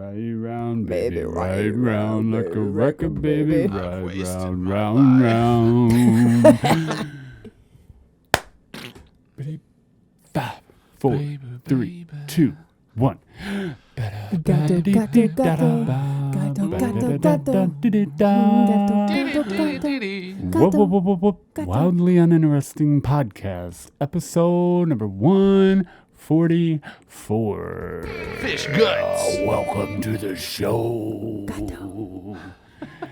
Ride round, baby, ride round like a record, baby. Ride round, round, round. 5, 4, 3, 2, 1. Wildly Uninteresting Podcast, episode number 144. Fish guts. Welcome to the show.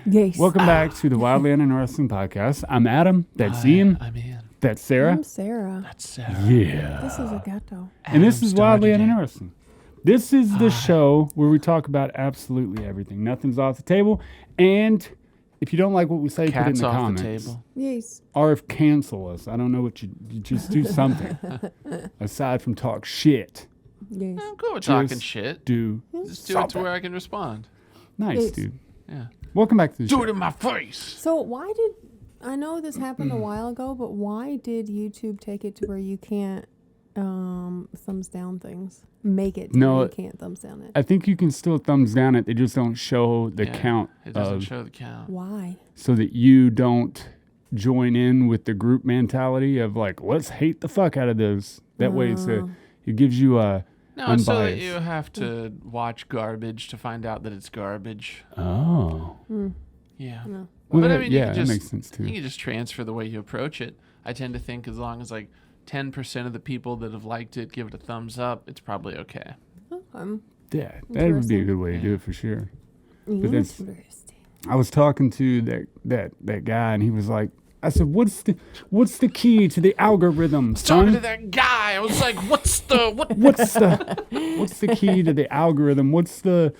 Yes. Welcome back to the Wildly Uninteresting Podcast. I'm Adam. That's Ian. I'm Ian. That's Sarah. I'm Sarah. That's Sarah. Yeah. This is a gato. And this is Wildly started it. Uninteresting. This is the show where we talk about absolutely everything. Nothing's off the table. And if you don't like what we say, put it in Cats the off comments. the table. Yes. Or if cancel us. I don't know what you just do something. Aside from talk shit. Yes. I'm cool with talking Just shit. Do Just do it something. to where I can respond. Nice, Yes. dude. Yeah. Welcome back to the Do show. it in my face. So why did I know this happened a while ago, but why did YouTube take it to where you can't thumbs down things? Make it to No, where you can't thumbs down it. I think you can still thumbs down it. They just don't show the Yeah, count It doesn't of, show the count. Why? so that you don't join in with the group mentality of like, let's hate the fuck out of those. That way it gives you a No, it's so that unbiased. you have to watch garbage to find out that it's garbage. Oh. Yeah. No. Well, But I that- mean, yeah, you can that just, makes sense too. You can just transfer the way you approach it. I tend to think as long as like 10% of the people that have liked it give it a thumbs up, it's probably okay. Yeah, that would be a good way to do it for sure. But that's- Interesting. I was talking to that guy, and he was like, I said, what's the key to the algorithm, Talking to son? that guy, I was like, what's the What's the key to the algorithm? What's the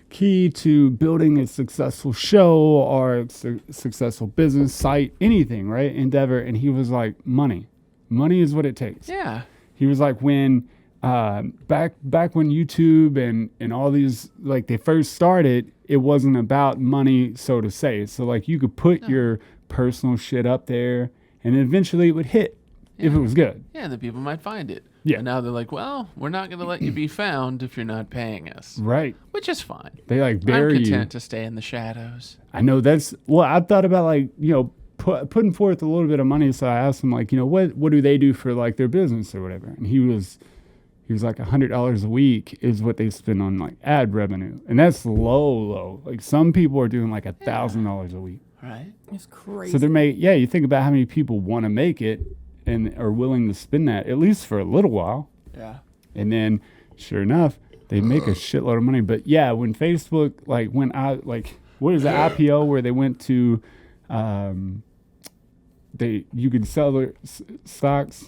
key to building a successful show or a successful business site, anything, right? Endeavor. And he was like, money. Money is what it takes. Yeah. He was like, when back when YouTube and all these, like, they first started, it wasn't about money, so to say. So like you could put your personal shit up there and eventually it would hit if it was good. Yeah, the people might find it. Yeah. And now they're like, well, we're not going to let you be found if you're not paying us. Right. Which is fine. They like bury I'm you. content to stay in the shadows. I know that's, well, I thought about like, putting forth a little bit of money. So I asked him like, what do they do for like their business or whatever? And he was like $100 a week is what they spend on like ad revenue. And that's low. Like some people are doing like $1,000 a week. Right? It's crazy. So you think about how many people want to make it and are willing to spend that at least for a little while. Yeah. And then sure enough, they make a shitload of money. But yeah, when Facebook like went out, like what is the IPO where they went to, you could sell their stocks,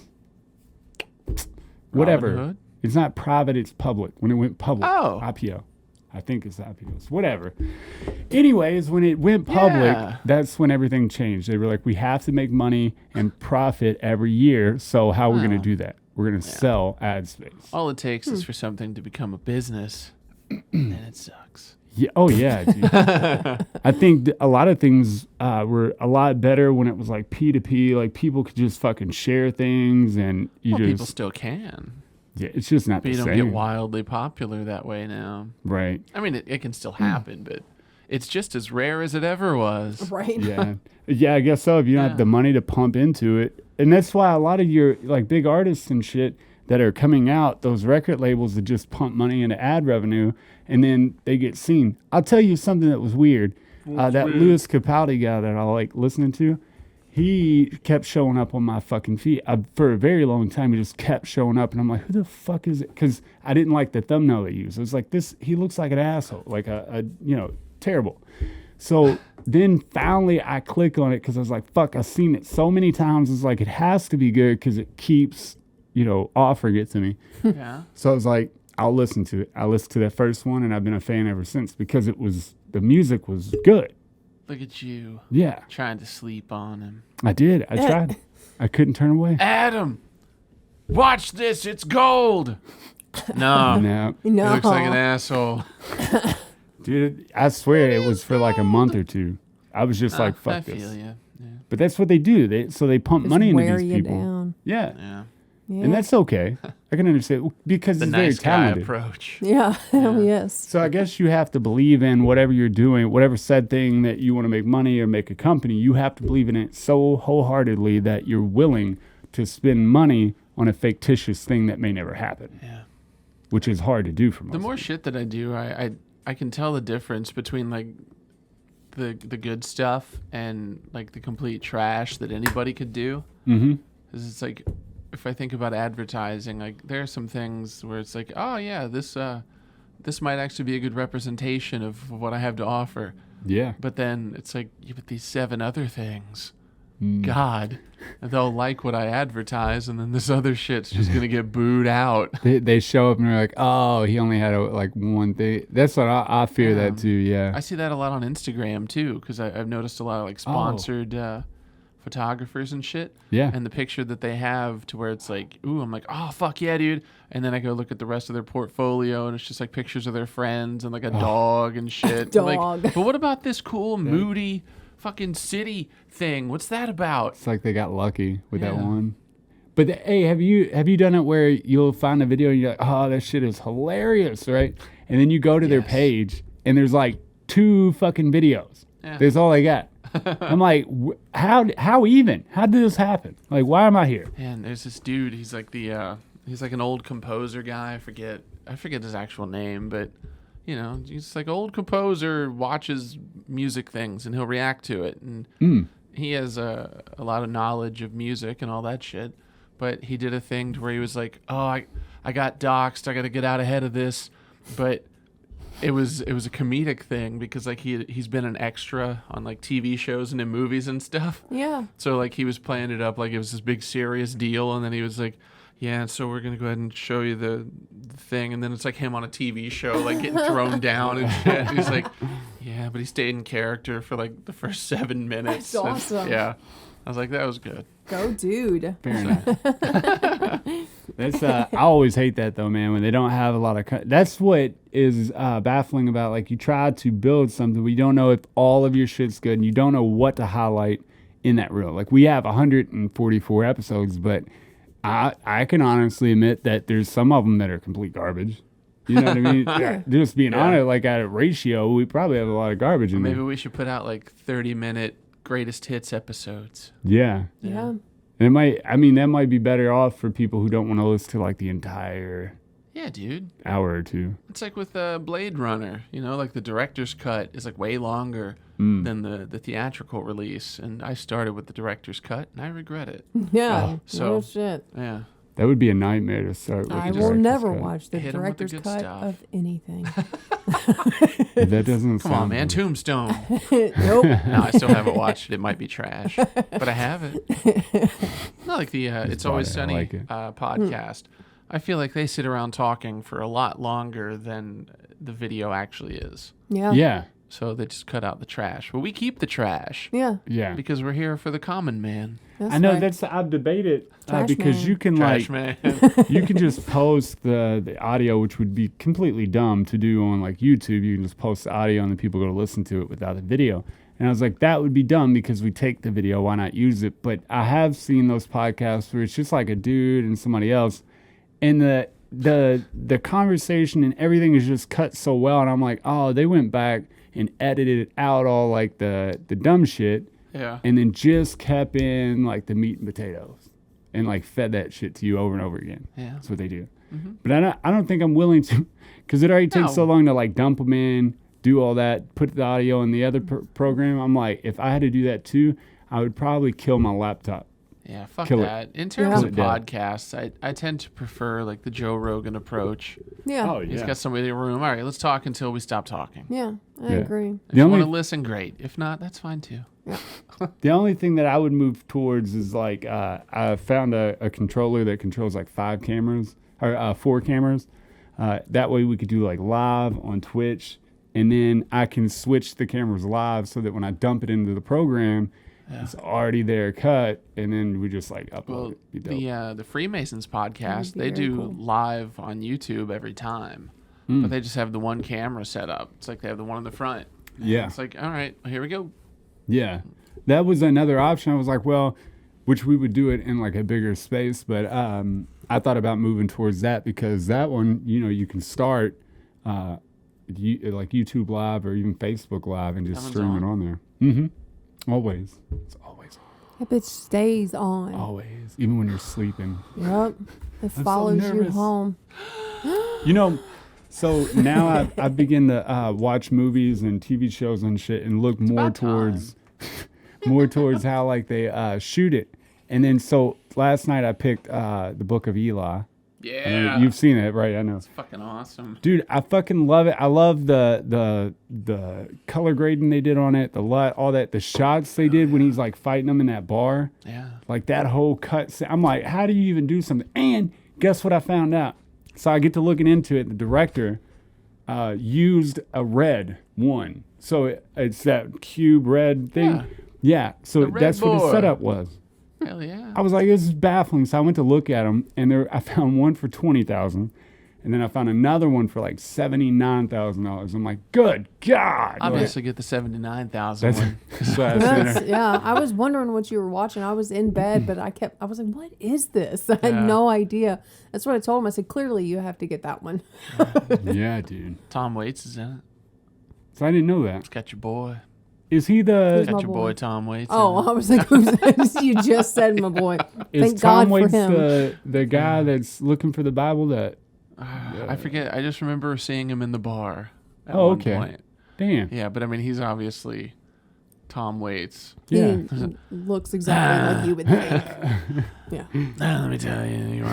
whatever. Robinhood? It's not private, it's public. When it went public, Oh. IPO. I think it's IPOs, whatever. Anyways, when it went public, Yeah. that's when everything changed. They were like, we have to make money and profit every year. So how are we going to do that? We're going to sell ad space. All it takes is for something to become a business, and it sucks. Yeah. Oh, yeah. Dude. I think a lot of things were a lot better when it was like P2P. Like people could just fucking share things and People still can. Yeah, it's just not But the you same. don't get wildly popular that way now. Right. I mean, it can still happen, but it's just as rare as it ever was. right. Yeah. Yeah, I guess so. If you don't have the money to pump into it. And that's why a lot of your like big artists and shit that are coming out, those record labels that just pump money into ad revenue and then they get seen. I'll tell you something that was weird. That Louis Capaldi guy that I like listening to, he kept showing up on my fucking feed. For a very long time, he just kept showing up. And I'm like, who the fuck is it? Because I didn't like the thumbnail they used. It was like, he looks like an asshole, like terrible. So then finally I click on it because I was like, fuck, I've seen it so many times. It's like, it has to be good because it keeps, offering it to me. Yeah. So I was like, I'll listen to it. I listened to that first one and I've been a fan ever since because the music was good. Look at you Yeah, trying to sleep on him. I did. I tried. I couldn't turn away. Adam, watch this. It's gold. No. No. He looks like an asshole. Dude, I swear it was for like a month or two. I was just like, I fuck feel this. you. Yeah. But that's what they do. They pump Just money into wear these you people. down. Yeah. Yeah. Yeah. And that's okay. I can understand because The he's nice very guy talented. approach. Yeah. Yeah. Yes. So I guess you have to believe in whatever you're doing, whatever said thing that you want to make money or make a company. You have to believe in it so wholeheartedly that you're willing to spend money on a fictitious thing that may never happen. Yeah. Which is hard to do for most The more people. shit that I do, I can tell the difference between like the good stuff and like the complete trash that anybody could do. Mm-hmm. Because it's like, if I think about advertising, like there are some things where it's like, oh yeah, this might actually be a good representation of what I have to offer. Yeah. But then it's like, yeah, but these 7 other things, Mm. God, they'll like what I advertise, and then this other shit's just gonna get booed out. They show up and they're like, oh, he only had one thing. That's what I fear Yeah. that too. Yeah. I see that a lot on Instagram too, because I've noticed a lot of like sponsored photographers and shit. Yeah. And the picture that they have to where it's like, ooh, I'm like, oh, fuck yeah, dude. And then I go look at the rest of their portfolio and it's just like pictures of their friends and like a dog and shit. I'm like, Dog. but what about this cool, moody fucking city thing? What's that about? It's like they got lucky with that Yeah. one. But hey, have you done it where you'll find a video and you're like, oh, that shit is hilarious, right? And then you go to their Yes. page and there's like 2 fucking videos. Yeah. That's all they got. I'm like, how even? How did this happen? Like, why am I here? And there's this dude, he's like he's like an old composer guy. I forget his actual name, but you know, he's like old composer, watches music things and he'll react to it. And he has a lot of knowledge of music and all that shit. But he did a thing to where he was like, oh, I got doxxed. I got to get out ahead of this. But it was a comedic thing because like he's been an extra on like TV shows and in movies and stuff. Yeah. So like he was playing it up like it was this big serious deal, and then he was like, yeah, so we're gonna go ahead and show you the thing, and then it's like him on a TV show like getting thrown down and shit. And he's like, yeah, but he stayed in character for like the first 7 minutes. That's awesome. Yeah. I was like, that was good. Go, dude. Fair enough. That's I always hate that though, man. When they don't have a lot of that's what is baffling about like you try to build something, but you don't know if all of your shit's good, and you don't know what to highlight in that reel. Like we have 144 episodes, but I can honestly admit that there's some of them that are complete garbage. You know what I mean? Just being honest, like at a ratio, we probably have a lot of garbage in Maybe there. we should put out like 30-minute greatest hits episodes. Yeah. Yeah. And that might be better off for people who don't want to listen to like the entire Yeah, dude. hour or two. It's like with Blade Runner, you know, like the director's cut is like way longer than the theatrical release. And I started with the director's cut, and I regret it. Yeah. so- No shit. Yeah. That would be a nightmare to start with. I the will director's never cut. watch the Hit 'em with the director's good cut stuff. of anything. That doesn't Come on, sound man. good. Tombstone. Nope. No, I still haven't watched it. It might be trash, but I have it. Not like the It's Always bought it. I Sunny like it. podcast. I feel like they sit around talking for a lot longer than the video actually is. Yeah. Yeah. So they just cut out the trash. But we keep the trash Yeah. Yeah. because we're here for the common man. That's I know right. I've debated Trash because man. you can Trash like man. you can just post the audio, which would be completely dumb to do on like YouTube. You can just post the audio and then people go to listen to it without the video. And I was like, that would be dumb because we take the video. Why not use it? But I have seen those podcasts where it's just like a dude and somebody else, and the conversation and everything is just cut so well. And I'm like, oh, they went back and edited out all like the dumb shit. Yeah. And then just kept in like the meat and potatoes and like fed that shit to you over and over again. Yeah. That's what they do. Mm-hmm. But I don't think I'm willing to, because it already takes so No. long to like dump them in, do all that, put the audio in the other program. I'm like, if I had to do that too, I would probably kill my laptop. Yeah, fuck Kill it. that. In terms Kill of it dead. podcasts, I tend to prefer like the Joe Rogan approach. Yeah. Oh, He's yeah. got somebody in the room. All right, let's talk until we stop talking. Yeah. I Yeah. agree. If The you only- want to listen, great. If not, that's fine too. The only thing that I would move towards is like I found a controller that controls like 5 cameras or 4 cameras. That way we could do like live on Twitch, and then I can switch the cameras live so that when I dump it into the program, it's already there cut, and then we just like upload Well, it. Be dope. the Freemasons podcast, be they very do cool. live on YouTube every time, Hmm. but they just have the one camera set up. It's like they have the one in the front. Yeah. It's like, all right, here we go. Yeah, that was another option. I was like, well, which we would do it in like a bigger space, but I thought about moving towards that because that one, you can start like YouTube Live or even Facebook Live and just That one's stream it on there. Mm-hmm. Always. It's always on. That bitch stays on. Always. Even when you're sleeping. Yep. It follows you nervous. home. So now I begin to watch movies and TV shows and shit and look more towards how like they shoot it. And then so last night I picked the Book of Eli. Yeah. You've seen it, right? I know. It's fucking awesome. Dude, I fucking love it. I love the color grading they did on it, the light, all that, the shots they did when he's like fighting them in that bar. Yeah. Like that whole cut. I'm like, how do you even do something? And guess what I found out? So I get to looking into it. The director used a red one. So it's that cube red thing. Yeah. So that's what the setup was. Hell yeah. I was like, this is baffling. So I went to look at them, and I found one for $20,000, and then I found another one for like $79,000. I'm like, good God! Obviously, get the $79,000 one. Yeah, I was wondering what you were watching. I was in bed, but I was like, what is this? I had no idea. That's what I told him. I said, clearly you have to get that one. Yeah, dude. Tom Waits is in it. So I didn't know that. It's got your boy. Is he the... Got your boy Tom Waits. Oh, I was like, you just said my boy. Is Thank Tom God Waits for him. the guy that's looking for the Bible that... I forget. I just remember seeing him in the bar at one point. Damn. Yeah, but I mean, he's obviously Tom Waits. Yeah. He looks exactly like you would think. Yeah. Let me tell you,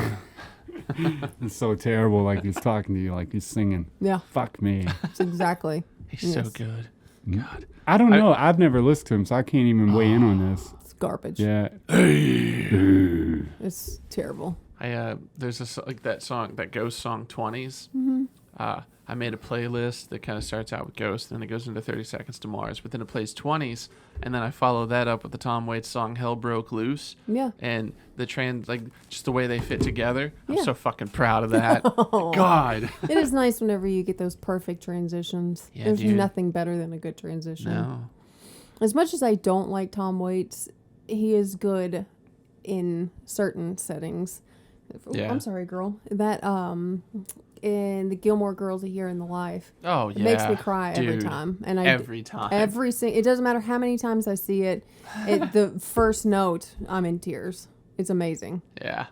It's so terrible, like he's talking to you, like he's singing. Yeah. Fuck me. It's exactly. he's so good. God. I don't know. I've never listened to him, so I can't even weigh in on this. It's garbage. Yeah. It's terrible. There's that song, that Ghost song 20s. Mm-hmm. I made a playlist that kind of starts out with Ghost, and then it goes into 30 Seconds to Mars, but then it plays 20s, and then I follow that up with the Tom Waits song Hell Broke Loose. Yeah. And just the way they fit together. I'm Yeah. so fucking proud of that. God. It is nice whenever you get those perfect transitions. Yeah, There's dude. nothing better than a good transition. No. As much as I don't like Tom Waits, he is good in certain settings. Yeah. I'm sorry, girl. That in the Gilmore Girls, A Year in the Life. Oh, yeah. It makes me cry every Dude, time. And every time. it doesn't matter how many times I see it. The first note, I'm in tears. It's amazing. Yeah.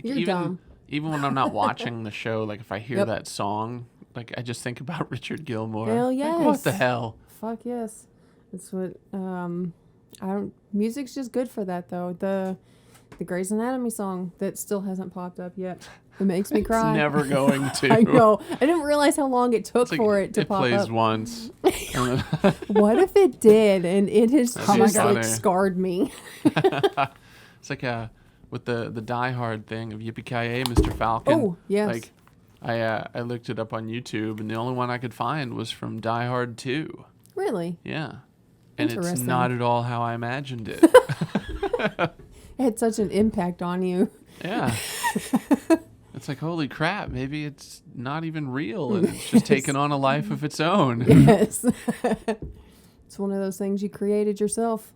You're dumb. Even when I'm not watching the show, like if I hear Yep. that song, like I just think about Richard Gilmore. Hell Like, yes. what the hell? Fuck yes. That's what music's just good for that though. The Grey's Anatomy song that still hasn't popped up yet. It makes me cry. It's never going to. I know. I didn't realize how long it took Like, for it to pop plays up. once. What if it did and it has That'd be just funny. like scarred me? It's like with the Die Hard thing of Yippee-Ki-Yay, Mr. Falcon. Oh, yes. Like I looked it up on YouTube, and the only one I could find was from Die Hard 2. Really? Yeah. And it's Interesting. not at all how I imagined it. It had such an impact on you. Yeah. It's like, holy crap, maybe it's not even real, and it's just taken on a life of its own. Yes. It's one of those things you created yourself.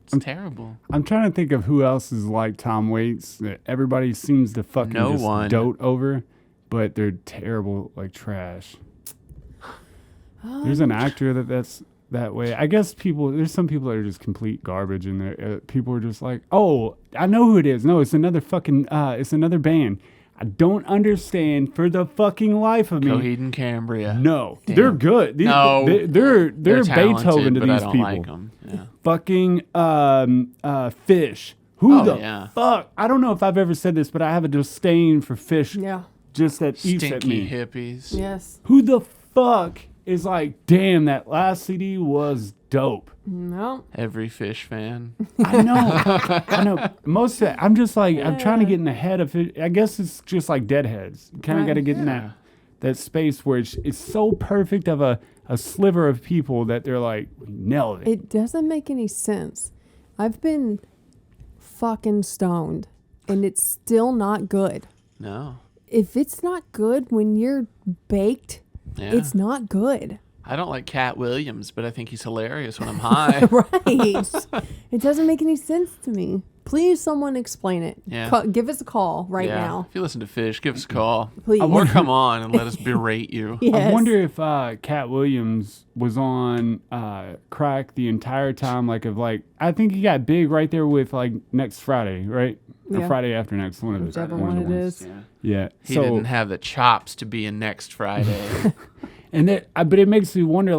It's terrible. I'm trying to think of who else is like Tom Waits that everybody seems to fucking No just one. dote over, but they're terrible, like trash. There's an actor that's that way. I guess there's some people that are just complete garbage, and people are just like, oh, I know who it is. No, it's another it's another band. I don't understand for the fucking life of me. Coheed and Cambria. No, Damn. they're good. They're talented, Beethoven to but I these don't people. like 'em. Yeah. Fucking Fish. Who yeah. fuck? I don't know if I've ever said this, but I have a disdain for Fish. Yeah. Just that eats at Stinky me. hippies. Yes. Who the fuck is like, damn, that last CD was dope. No. Every Fish fan. I know. Most of it, I'm just like, I'm trying to get in the head of it. I guess it's just like Deadheads. You kind of Right. got to get in that space where it's so perfect of a sliver of people that they're like, we nailed it. It doesn't make any sense. I've been fucking stoned and it's still not good. No. If it's not good when you're baked, Yeah. it's not good. I don't like Cat Williams, but I think he's hilarious when I'm high. Right. It doesn't make any sense to me. Please, someone explain it. Yeah. Give us a call right now. If you listen to Fish, give us a call. Please. Or come on and let us berate you. Yes. I wonder if Cat Williams was on crack the entire time. I think he got big right there with next Friday, right? Or Friday after next, one of those. Whichever one it is. Yeah. He didn't have the chops to be in next Friday. But it makes me wonder,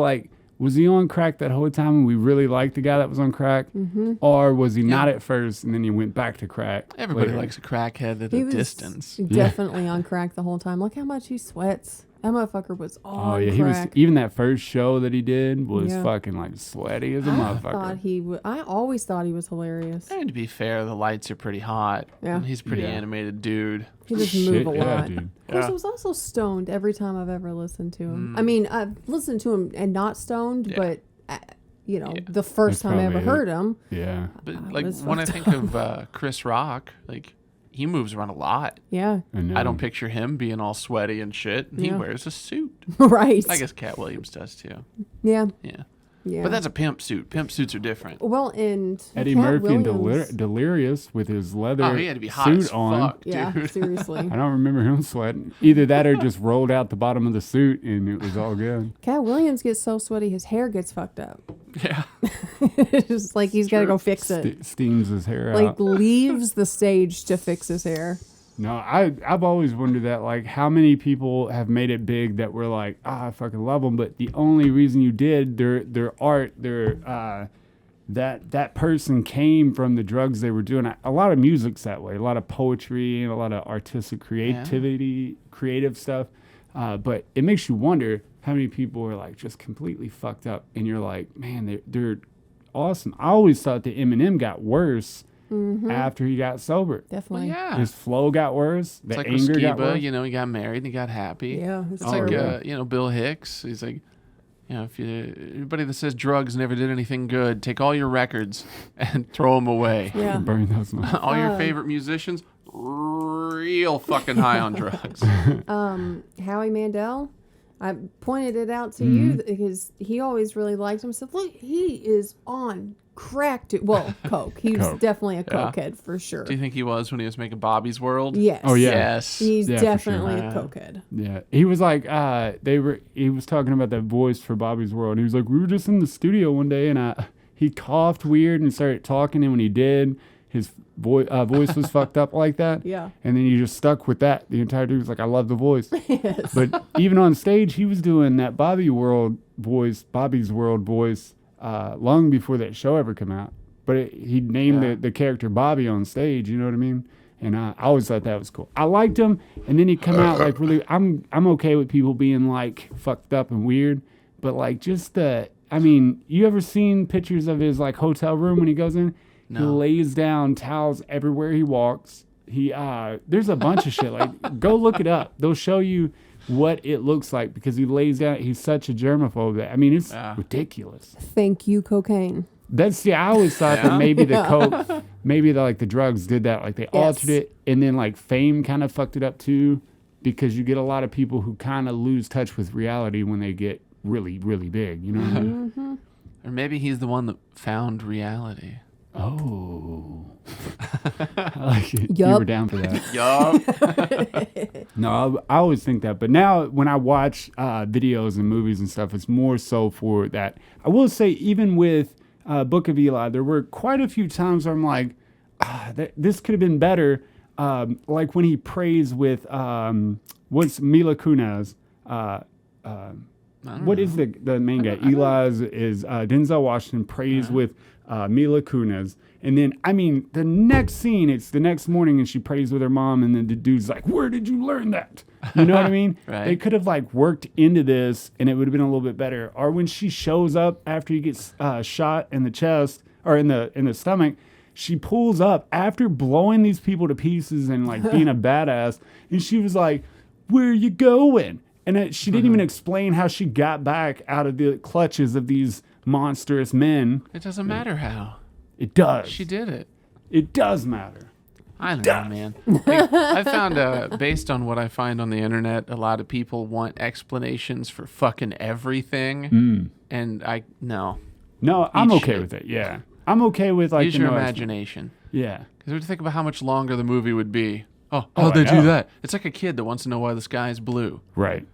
was he on crack that whole time and we really liked the guy that was on crack? Mm-hmm. Or was he not at first and then he went back to crack? Everybody likes a crackhead at a distance. Definitely on crack the whole time. Look how much he sweats. That motherfucker was on crack. He was, even that first show that he did was fucking sweaty as a motherfucker. I always thought he was hilarious. And to be fair, the lights are pretty hot. Yeah. And he's a pretty animated dude. He just move a lot. Dude. Of course, he was also stoned every time I've ever listened to him. I mean, I've listened to him and not stoned, but the first time I ever heard him. Yeah. But when I think of Chris Rock, he moves around a lot. Yeah. I don't picture him being all sweaty and shit. He wears a suit. Right. I guess Cat Williams does too. Yeah. Yeah. Yeah. But that's a pimp suit. Pimp suits are different. Well, and Eddie Cat Murphy Williams, and Delirious with his leather He had to be hot suit as on. fuck, dude. Yeah, seriously. I don't remember him sweating. Either that or just rolled out the bottom of the suit and it was all good. Cat Williams gets so sweaty, his hair gets fucked up. Yeah. It's just he's got to go fix it. Steams his hair out. Leaves the stage to fix his hair. No, I've always wondered that, how many people have made it big that were I fucking love them, but the only reason you did, their art, that person came from the drugs they were doing. A lot of music's that way, a lot of poetry and a lot of artistic creative stuff. But it makes you wonder how many people are just completely fucked up, and you're like, man, they're awesome. I always thought that Eminem got worse. After he got sober. Definitely. Well, yeah. His flow got worse. The anger got worse. He got married and he got happy. Yeah. It's Bill Hicks. He's if anybody that says drugs never did anything good, take all your records and throw them away. Yeah. Burn those. All your favorite musicians, real fucking high on drugs. Howie Mandel, I pointed it out to you because he always really liked him. Said, look, he is on crack. Coke. He was definitely a cokehead for sure. Do you think he was when he was making Bobby's World? Yes. Oh yeah. Yes. He's definitely a cokehead. Yeah. He was he was talking about that voice for Bobby's World. He was like, we were just in the studio one day and he coughed weird and started talking, and when he did, his voice was fucked up like that. Yeah. And then he just stuck with that the entire time. He was like, I love the voice. Yes. But even on stage, he was doing that Bobby's World voice, long before that show ever came out. But he named the character Bobby on stage, you know what I mean? And I always thought that was cool. I liked him, and then he come out really. I'm okay with people being fucked up and weird, but you ever seen pictures of his hotel room when he goes in? No. He lays down towels everywhere he walks. There's a bunch of shit. Go look it up. They'll show you what it looks like because he lays down. He's such a germaphobe that it's ridiculous. Thank you, cocaine. I always thought that maybe the coke, maybe the drugs did that. They altered it, and then fame kind of fucked it up too, because you get a lot of people who kind of lose touch with reality when they get really, really big. You know what I mean? Mm-hmm. Or maybe he's the one that found reality. Oh. I like it. Yup. You were down for that. Yup. No, I always think that. But now when I watch videos and movies and stuff, it's more so for that. I will say, even with Book of Eli, there were quite a few times where I'm like, this could have been better. Like when he prays with, what's Mila Kunis? What is the main guy? Eli is Denzel Washington prays with Mila Kunis. And then, the next scene, it's the next morning and she prays with her mom, and then the dude's like, where did you learn that? You know what I mean? Right. They could have worked into this and it would have been a little bit better. Or when she shows up after he gets shot in the chest or in the stomach, she pulls up after blowing these people to pieces and being a badass. And she was like, where are you going? And she didn't even explain how she got back out of the clutches of these monstrous men. It doesn't matter how. It does. She did it. It does matter. I don't know, man. I found, based on what I find on the internet, a lot of people want explanations for fucking everything. And no. No, I'm okay with it. Yeah. I'm okay with use your imagination. Yeah. Because we think about how much longer the movie would be. Oh, how'd they do that? It's like a kid that wants to know why the sky is blue. Right.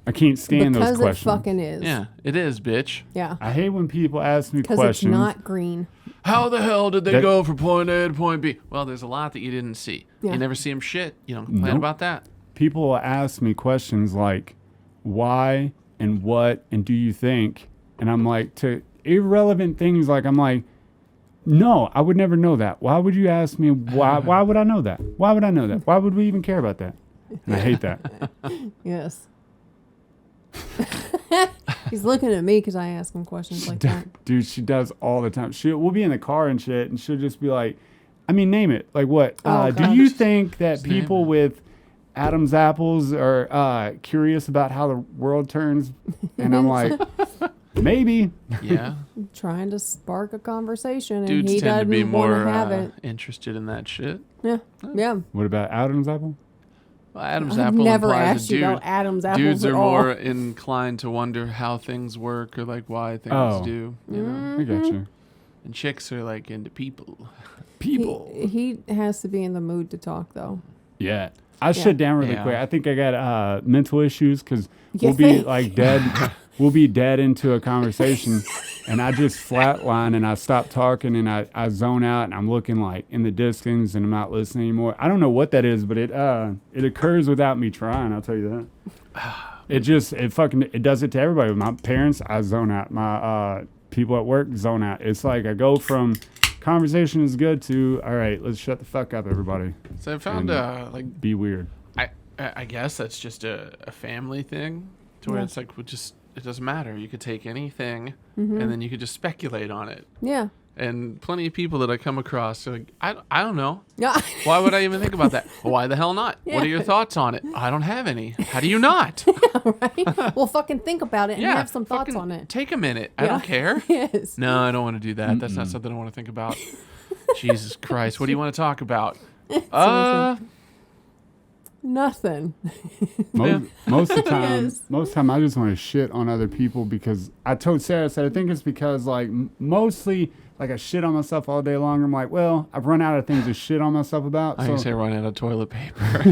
I can't stand those questions. Because it fucking is. Yeah, it is, bitch. Yeah. I hate when people ask me Because questions. it's not green. How the hell did they go from point A to point B? Well, there's a lot that you didn't see. Yeah. You never see them shit. You don't complain about that. People will ask me questions like, why and what and do you think? And I'm like, to irrelevant things, like, I'm like, no, I would never know that. Why would you ask me why? Why would I know that? Why would I know that? Why would we even care about that? And I hate that. Yes. He's looking at me because I ask him questions like that. Dude, she does all the time. We'll be in the car and shit, and she'll just be like, I mean, name it. Like, what? Do you think that people with Adam's apples are curious about how the world turns? And I'm like, maybe. Yeah. Trying to spark a conversation, Dudes and he tend to be doesn't want more to have it. interested in that shit. Yeah. Yeah. What about Adam's apple? Well, Adam's I've apple never implies asked a you dude. about Adam's apples Dudes at are all. more inclined to wonder how things work or like why things do. You know? I got you. And chicks are like into people. He has to be in the mood to talk, though. Yeah. I shut down really quick. I think I got mental issues because we'll be think? like dead. We'll be dead into a conversation, and I just flatline and I stop talking and I zone out and I'm looking like in the distance and I'm not listening anymore. I don't know what that is, but it occurs without me trying. I'll tell you that. It does it to everybody. My parents, I zone out. My people at work zone out. It's like I go from conversation is good to all right, let's shut the fuck up, everybody. So I found like be weird. I guess that's just a family thing to where it's like it doesn't matter. You could take anything and then you could just speculate on it. Yeah. And plenty of people that I come across are like, I don't know. Yeah. Why would I even think about that? Why the hell not? Yeah. What are your thoughts on it? I don't have any. How do you not? Right? Well, fucking think about it and have some thoughts on it. Take a minute. I don't care. Yes. No, I don't want to do that. That's not something I want to think about. Jesus Christ. What do you want to talk about? Nothing. Most of the time, Yes. most of the time, I just want to shit on other people because I told Sarah, I said, I think it's because like mostly like I shit on myself all day long. I'm like, well, I've run out of things to shit on myself about. I So, can say run out of toilet paper.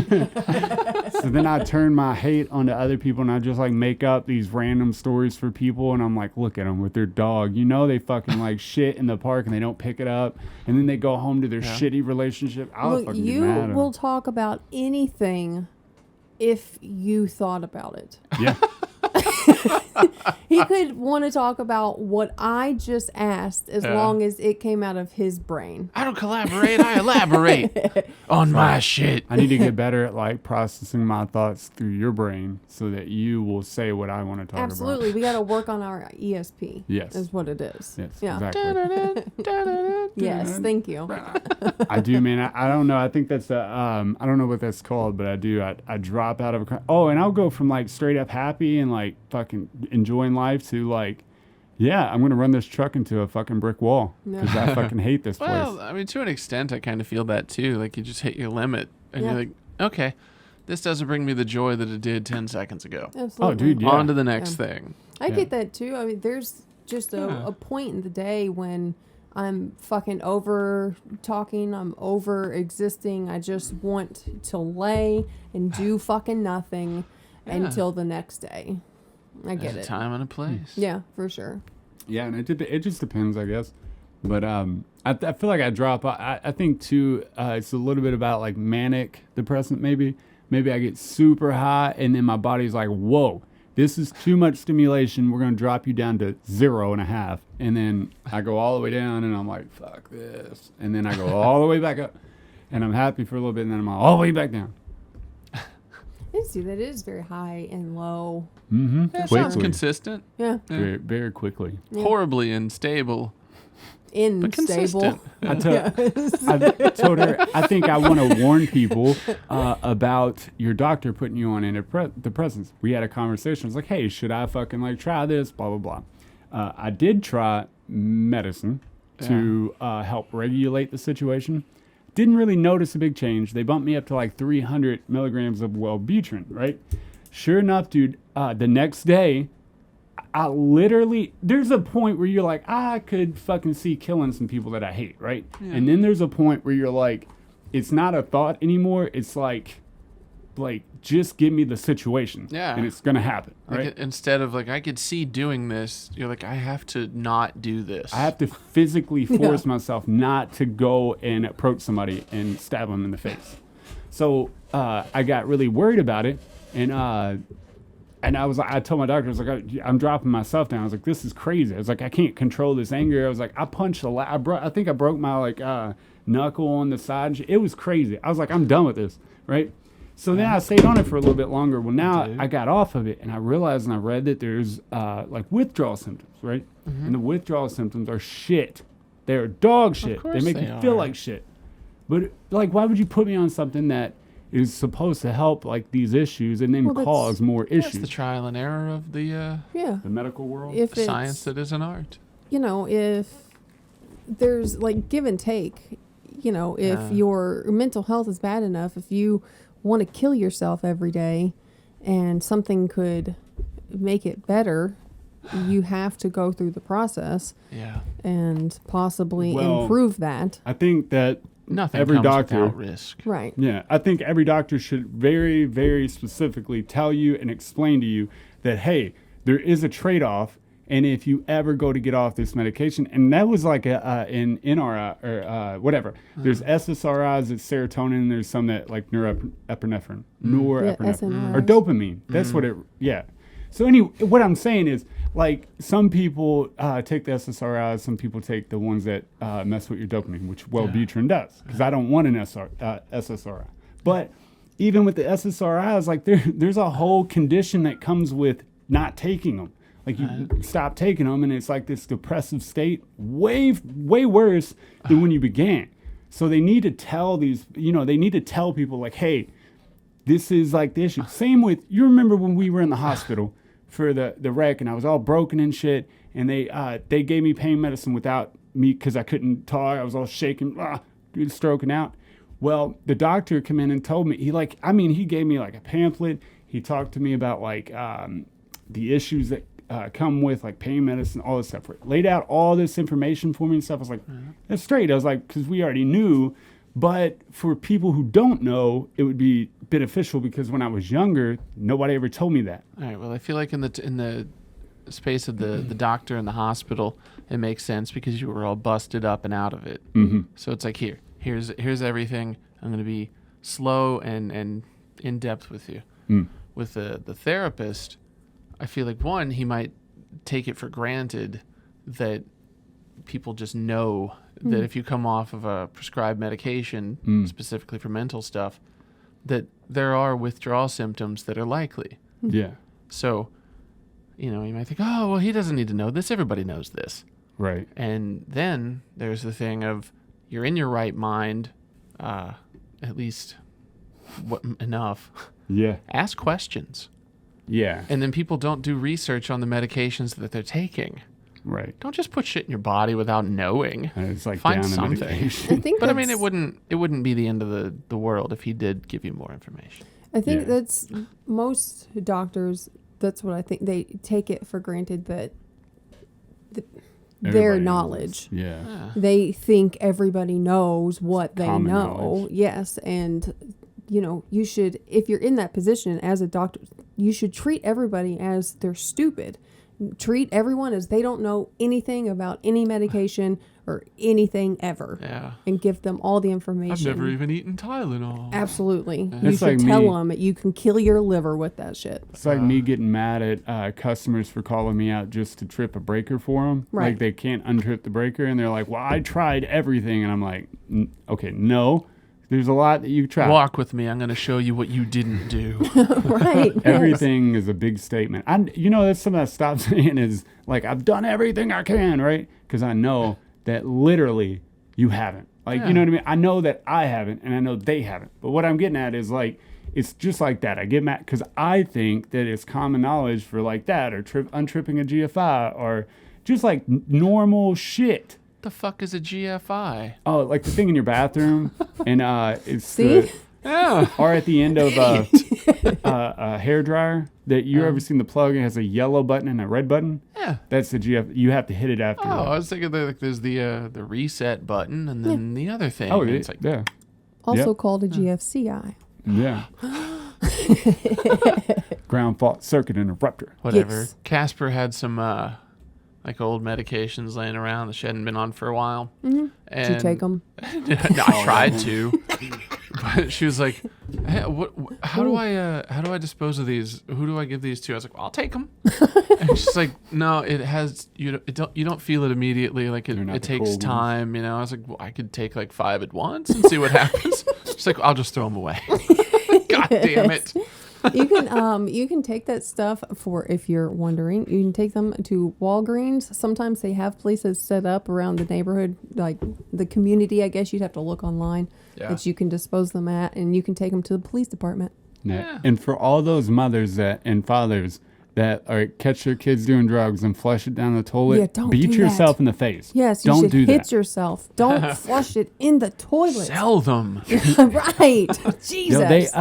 so then I turn my hate onto other people and I just like make up these random stories for people. And I'm like, look at them with their dog. You know, they fucking like shit in the park and they don't pick it up. And then they go home to their shitty relationship. I'll Look, fucking you get mad at will them. talk about anything if you thought about it. Yeah. He could want to talk about what I just asked as long as it came out of his brain. I don't collaborate. I elaborate on my shit. I need to get better at like processing my thoughts through your brain so that you will say what I want to talk Absolutely. We got to work on our ESP. Yes. Is what it is. Yes, Yeah. exactly. Yes. Thank you. I do, man. I don't know. I think that's I don't know what that's called, but I do. I drop out of and I'll go from like straight up happy and like fucking enjoying life to like, yeah, I'm gonna run this truck into a fucking brick wall because I fucking hate this place. Well, I mean, to an extent, I kind of feel that too. Like you just hit your limit, and you're like, okay, this doesn't bring me the joy that it did 10 seconds ago. Absolutely. Oh, dude, yeah. On to the next thing. I get that too. I mean, there's just a point in the day when I'm fucking over talking, I'm over existing. I just want to lay and do fucking nothing until the next day. I get There's it. a time and a place. Yeah, for sure. Yeah, and it just depends, I guess. But I feel like I drop. I think too. It's a little bit about like manic depressant. Maybe I get super high, and then my body's like, whoa. This is too much stimulation. We're going to drop you down to 0.5. And then I go all the way down and I'm like, fuck this. And then I go all the way back up and I'm happy for a little bit and then I'm all the way back down. I see that it is very high and low. Mm-hmm. Yeah, sounds Quickly. consistent. Yeah. Very, very quickly. Horribly unstable. But Unstable. consistent. I told her, I think I want to warn people about your doctor putting you on antidepressants. We had a conversation. I was like, hey, should I fucking like try this? Blah, blah, blah. I did try medicine to help regulate the situation. Didn't really notice a big change. They bumped me up to like 300 milligrams of Wellbutrin, right? Sure enough, dude, the next day, I literally, there's a point where you're like, I could fucking see killing some people that I hate, right? Yeah. And then there's a point where you're like, it's not a thought anymore. It's like just give me the situation. Yeah. And it's going to happen, right? Like, instead of like, I could see doing this, you're like, I have to not do this. I have to physically force myself not to go and approach somebody and stab them in the face. So I got really worried about it. And I was like, I told my doctor, I was like, I'm dropping myself down. I was like, this is crazy. I was like, I can't control this anger. I was like, I punched I think I broke my knuckle on the side. It was crazy. I was like, I'm done with this, right? So then I stayed on it for a little bit longer. Well, now I got off of it, and I realized and I read that there's like withdrawal symptoms, right? Mm-hmm. And the withdrawal symptoms are shit. They're dog shit. They make you feel like shit. But like, why would you put me on something that is supposed to help like these issues and then cause more issues? That's the trial and error of the medical world. If the science that is an art. You know, if there's like give and take, you know, if your mental health is bad enough, if you want to kill yourself every day and something could make it better, you have to go through the process and possibly improve that. I think that nothing every comes doctor without risk. Right. Yeah, I think every doctor should very, very specifically tell you and explain to you that, hey, there is a trade-off, and if you ever go to get off this medication, and that was like in NRI or whatever. There's SSRIs, it's serotonin, and there's some that like norepinephrine or dopamine. That's what it. Yeah. So anyway, what I'm saying is, like, some people take the SSRIs, some people take the ones that mess with your dopamine, which Wellbutrin does, because I don't want an SSRI. But even with the SSRIs, like, there's a whole condition that comes with not taking them. Like, you stop taking them, and it's like this depressive state, way worse than when you began. So they need to tell people, like, hey, this is like the issue. Same with, you remember when we were in the hospital for the wreck, and I was all broken and shit, and they gave me pain medicine without me because I couldn't talk. I was all shaking, stroking out. Well, the doctor came in and told me, he gave me like a pamphlet. He talked to me about like the issues that come with like pain medicine, all this stuff. Laid out all this information for me and stuff. I was like, that's straight. I was like, because we already knew. But for people who don't know, it would be beneficial because when I was younger, nobody ever told me that. All right. Well, I feel like in the space of the doctor and the hospital, it makes sense because you were all busted up and out of it. Mm-hmm. So it's like, here's everything. I'm going to be slow and in depth with you. With the therapist, I feel like one, he might take it for granted that people just know that if you come off of a prescribed medication, specifically for mental stuff, that there are withdrawal symptoms that are likely. Yeah. So, you might think, oh, well, he doesn't need to know this. Everybody knows this. Right. And then there's the thing of you're in your right mind, at least enough. Yeah. Ask questions. Yeah. And then people don't do research on the medications that they're taking. Right. Don't just put shit in your body without knowing. It's like find down something. I think but I mean, it wouldn't be the end of the world if he did give you more information. I think that's most doctors. That's what I think. They take it for granted that their knowledge. Yeah. They think everybody knows what they Common know. knowledge. Yes, and you should, if you're in that position as a doctor, you should treat everybody as they're stupid. Treat everyone as they don't know anything about any medication or anything ever. Yeah. And give them all the information. I've never even eaten Tylenol. Absolutely. Yeah. You It's should like tell them that you can kill your liver with that shit. It's like me getting mad at customers for calling me out just to trip a breaker for them. Right. Like they can't untrip the breaker, and they're like, well, I tried everything. And I'm like, okay, no. There's a lot that you tried. Walk with me. I'm going to show you what you didn't do. Right. Yes. Everything is a big statement. That's something I stopped saying is like, I've done everything I can, right? Because I know that literally you haven't. Like, you know what I mean? I know that I haven't, and I know they haven't. But what I'm getting at is like, it's just like that. I get mad because I think that it's common knowledge for like that, or untripping a GFI, or just like normal shit. The fuck is a GFI? Oh, like the thing in your bathroom, and it's See? Yeah. Or at the end of a hair dryer that you ever seen the plug and it has a yellow button and a red button? Yeah. That's the GF. You have to hit it after. Oh, I was thinking that, like, there's the reset button and then the other thing. Oh, and it's like, yeah. Also called a GFCI. Yeah. Ground fault circuit interrupter. whatever. Yes. Casper had some like old medications laying around that she hadn't been on for a while. Mm-hmm. And Did you take them? No, I tried to, but she was like, hey, how do I dispose of these? Who do I give these to? I was like, well, I'll take them. And she's like, no, it has you don't feel it immediately. Like it takes time. You know, I was like, well, I could take like 5 at once and see what happens. She's like, I'll just throw them away. God damn it. You can take that stuff for, if you're wondering, you can take them to Walgreens. Sometimes they have places set up around the neighborhood, like the community, I guess you'd have to look online, that you can dispose them at, and you can take them to the police department. Yeah. And for all those mothers and fathers that catch their kids doing drugs and flush it down the toilet, don't beat do yourself that. in the face. Yes, you don't should do hit that. yourself. Don't flush it in the toilet. Sell them. Right. Jesus.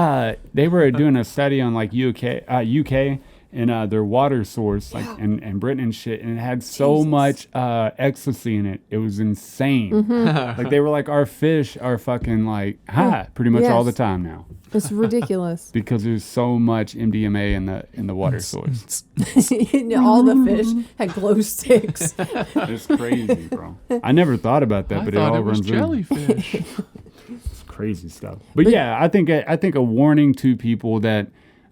They were doing a study on like UK and their water source, like in Britain and shit, and it had so much ecstasy in it. It was insane. Mm-hmm. Like they were like, our fish are fucking like high pretty much all the time now. It's ridiculous. Because there's so much MDMA in the water source. All the fish had glow sticks. It's crazy, bro. I never thought about that, I but thought it all it was runs in. jellyfish. It's crazy stuff. But yeah, I think a warning to people that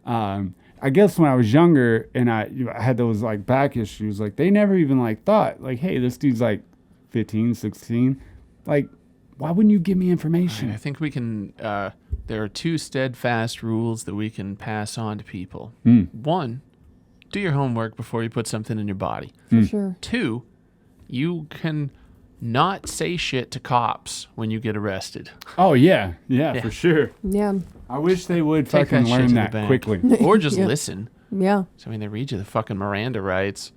I guess when I was younger and I had those like back issues, like they never even like thought like, hey, this dude's like 15, 16. Like, why wouldn't you give me information? I think we can. There are 2 steadfast rules that we can pass on to people. 1, do your homework before you put something in your body. For sure. 2, you can not say shit to cops when you get arrested. Oh yeah, for sure. Yeah. I wish they would Take fucking that shit learn to the that bank. quickly. Or just Yeah. listen. Yeah. So, I mean, they read you the fucking Miranda rights.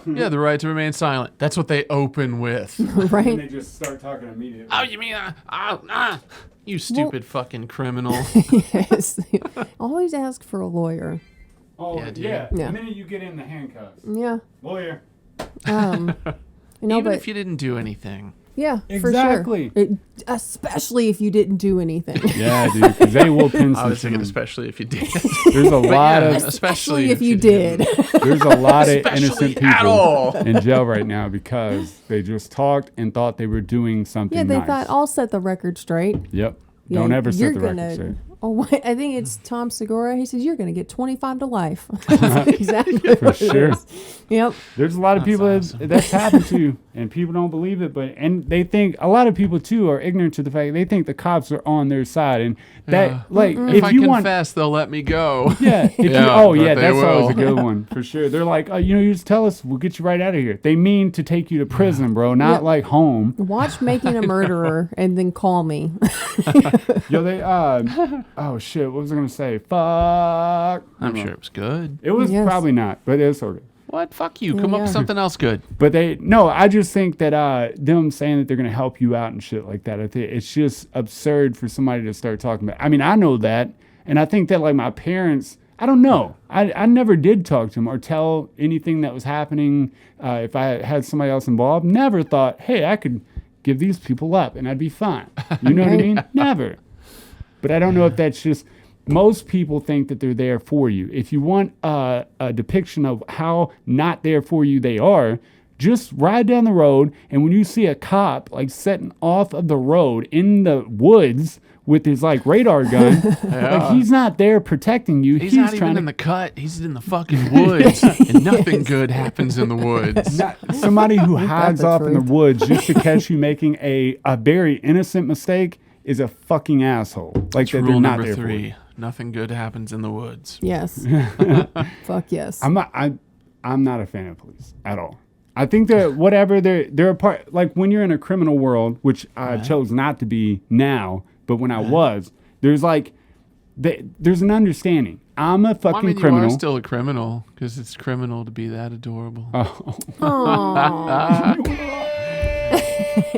Yeah, the right to remain silent. That's what they open with. Right. And they just start talking immediately. Oh, you mean, you stupid fucking criminal. Yes. Always ask for a lawyer. Oh Yeah, dude. yeah. Yeah. The minute you get in the handcuffs, Yeah. lawyer. Even Even if you didn't do anything. Yeah, Exactly. for sure. Especially if you didn't do anything. Yeah, dude, because they will pin I some was thinking, shit. especially if you did. There's a lot of especially if you did. there's a lot of Especially innocent at all. people in jail right now because they just talked and thought they were doing something Yeah, they nice. thought, I'll set the record straight. Yep. Yeah, Don't ever you're set the record straight. Oh, wait, I think it's Tom Segura. He says, you're going to get 25 to life. That's exactly For what it sure. is. Yep. There's a lot of people awesome. that's happened to, and people don't believe it. And they think a lot of people too are ignorant to the fact they think the cops are on their side, and that like If I you want, confess, they'll let me go. yeah, if Yeah, you, but they that's always a will. good one for sure. They're like, you just tell us, we'll get you right out of here. They mean to take you to prison, bro, not Yep. like home. Watch Making a Murderer and then call me. Yo, they oh shit, what was I gonna say? Fuck. I'm sure it was good. It was Yes. probably not, but it was okay. What? Fuck you. Come up with Yeah. something else good. But I just think that them saying that they're going to help you out and shit like that, I think it's just absurd for somebody to start talking about. I mean, I know that. And I think that like my parents, I don't know. I never did talk to them or tell anything that was happening. If I had somebody else involved, never thought, hey, I could give these people up and I'd be fine. You know what I mean? Never. But I don't know if that's just... Most people think that they're there for you. If you want a depiction of how not there for you they are, just ride down the road, and when you see a cop like setting off of the road in the woods with his like radar gun, like he's not there protecting you. He's not even in the cut. He's in the fucking woods. And nothing good happens in the woods. Somebody who hides the off in the truth. woods just to catch you making a very innocent mistake is a fucking asshole. Like that they're Rule not number there for you. 3. Nothing good happens in the woods. Yes. Fuck yes. I'm not a fan of police at all. I think that whatever they're a part, like when you're in a criminal world, which I chose not to be now, but when I was, there's like there's an understanding. I'm a fucking I mean, criminal. you are still a criminal because it's criminal to be that adorable. Oh. Aw.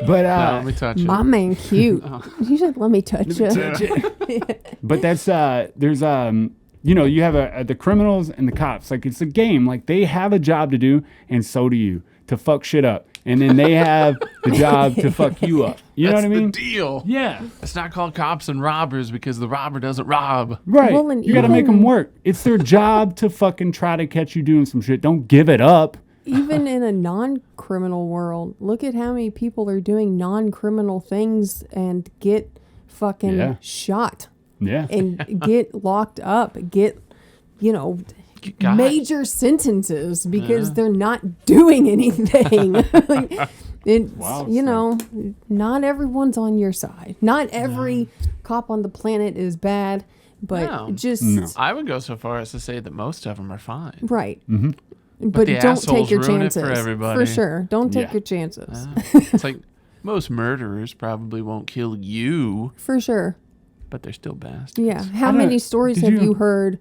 But No, let me touch it. My man cute. He's like, let me touch you. But that's there's you have the criminals and the cops. Like, it's a game. Like, they have a job to do, and so do you, to fuck shit up. And then they have the job to fuck you up. You know what I mean? That's the deal. Yeah. It's not called cops and robbers because the robber doesn't rob. Right. Well, and you got to make even- them work. It's their job to fucking try to catch you doing some shit. Don't give it up. Even in a non-criminal world, look at how many people are doing non-criminal things and get fucking Yeah. shot Yeah. and get locked up, get, God. major sentences because they're not doing anything. It's, Wow, not everyone's on your side. Not every cop on the planet is bad, but No. just No. I would go so far as to say that most of them are fine. right. Mm-hmm. But the don't take assholes your ruin it chances. for everybody. For sure. Don't take Yeah. your chances. It's like most murderers probably won't kill you, For sure. but they're still bastards. Yeah. How don't- many stories did have you- you heard?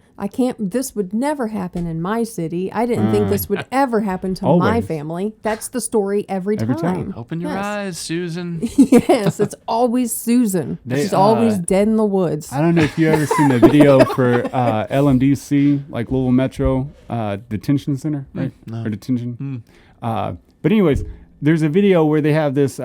This would never happen in my city. I didn't think this would ever happen to my Always. family. That's the story every Every time. time. Open your Yes. eyes, Susan. Yes, it's always Susan. They, She's always dead in the woods. I don't know if you ever seen the video for LMDC, like Louisville Metro Detention Center, right? No. Or detention. But anyways, there's a video where they have this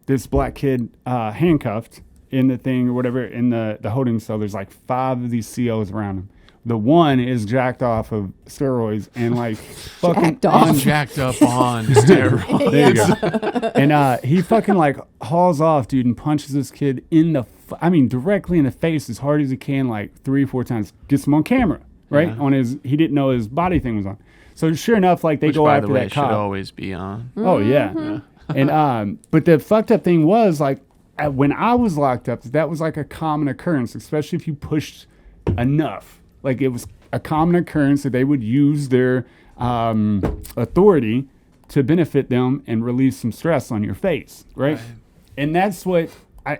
this black kid handcuffed in the thing or whatever in the holding cell. There's like 5 of these COs around him. The one is jacked off of steroids and like fucking Jacked off. Jacked up on steroids. There you go. And he fucking like hauls off, dude, and punches this kid in the, directly in the face as hard as he can, like 3 or 4 times. Gets him on camera, right? Yeah. On he didn't know his body thing was on. So sure enough, like they Which, go by after the way, that should cop. always be on. Oh yeah. And but the fucked up thing was like when I was locked up, that was like a common occurrence, especially if you pushed enough. Like it was a common occurrence that they would use their authority to benefit them and release some stress on your face, right? And that's what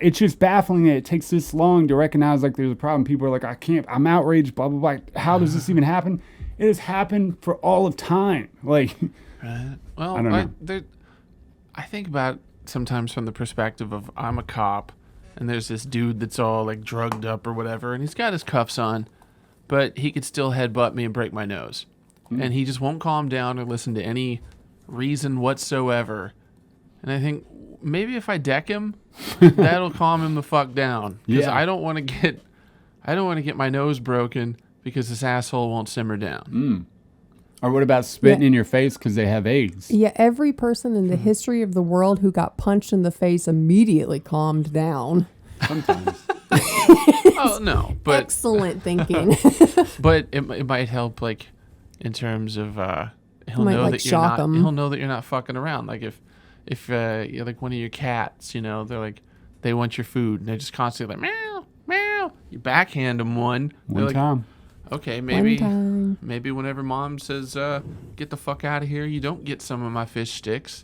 it's just baffling that it takes this long to recognize like there's a problem. People are like, I'm outraged, blah blah blah. How does this even happen? It has happened for all of time. Like, Right. Well, I don't know. I think about it sometimes from the perspective of I'm a cop, and there's this dude that's all like drugged up or whatever, and he's got his cuffs on, but he could still headbutt me and break my nose, and he just won't calm down or listen to any reason whatsoever. And I think maybe if I deck him, that'll calm him the fuck down. Because Yeah. I don't want to get my nose broken because this asshole won't simmer down. or what about spitting Yeah. in your face because they have AIDS? Yeah, every person in the history of the world who got punched in the face immediately calmed down. Sometimes. Oh no, but Excellent thinking. but it might help like in terms of he'll Might, know like, that you're shock not him. he'll know that you're not fucking around. Like if you're like one of your cats, they're like they want your food and they're just constantly like meow meow. You backhand them one. They're One like, time. okay, One time. maybe whenever mom says get the fuck out of here, you don't get some of my fish sticks.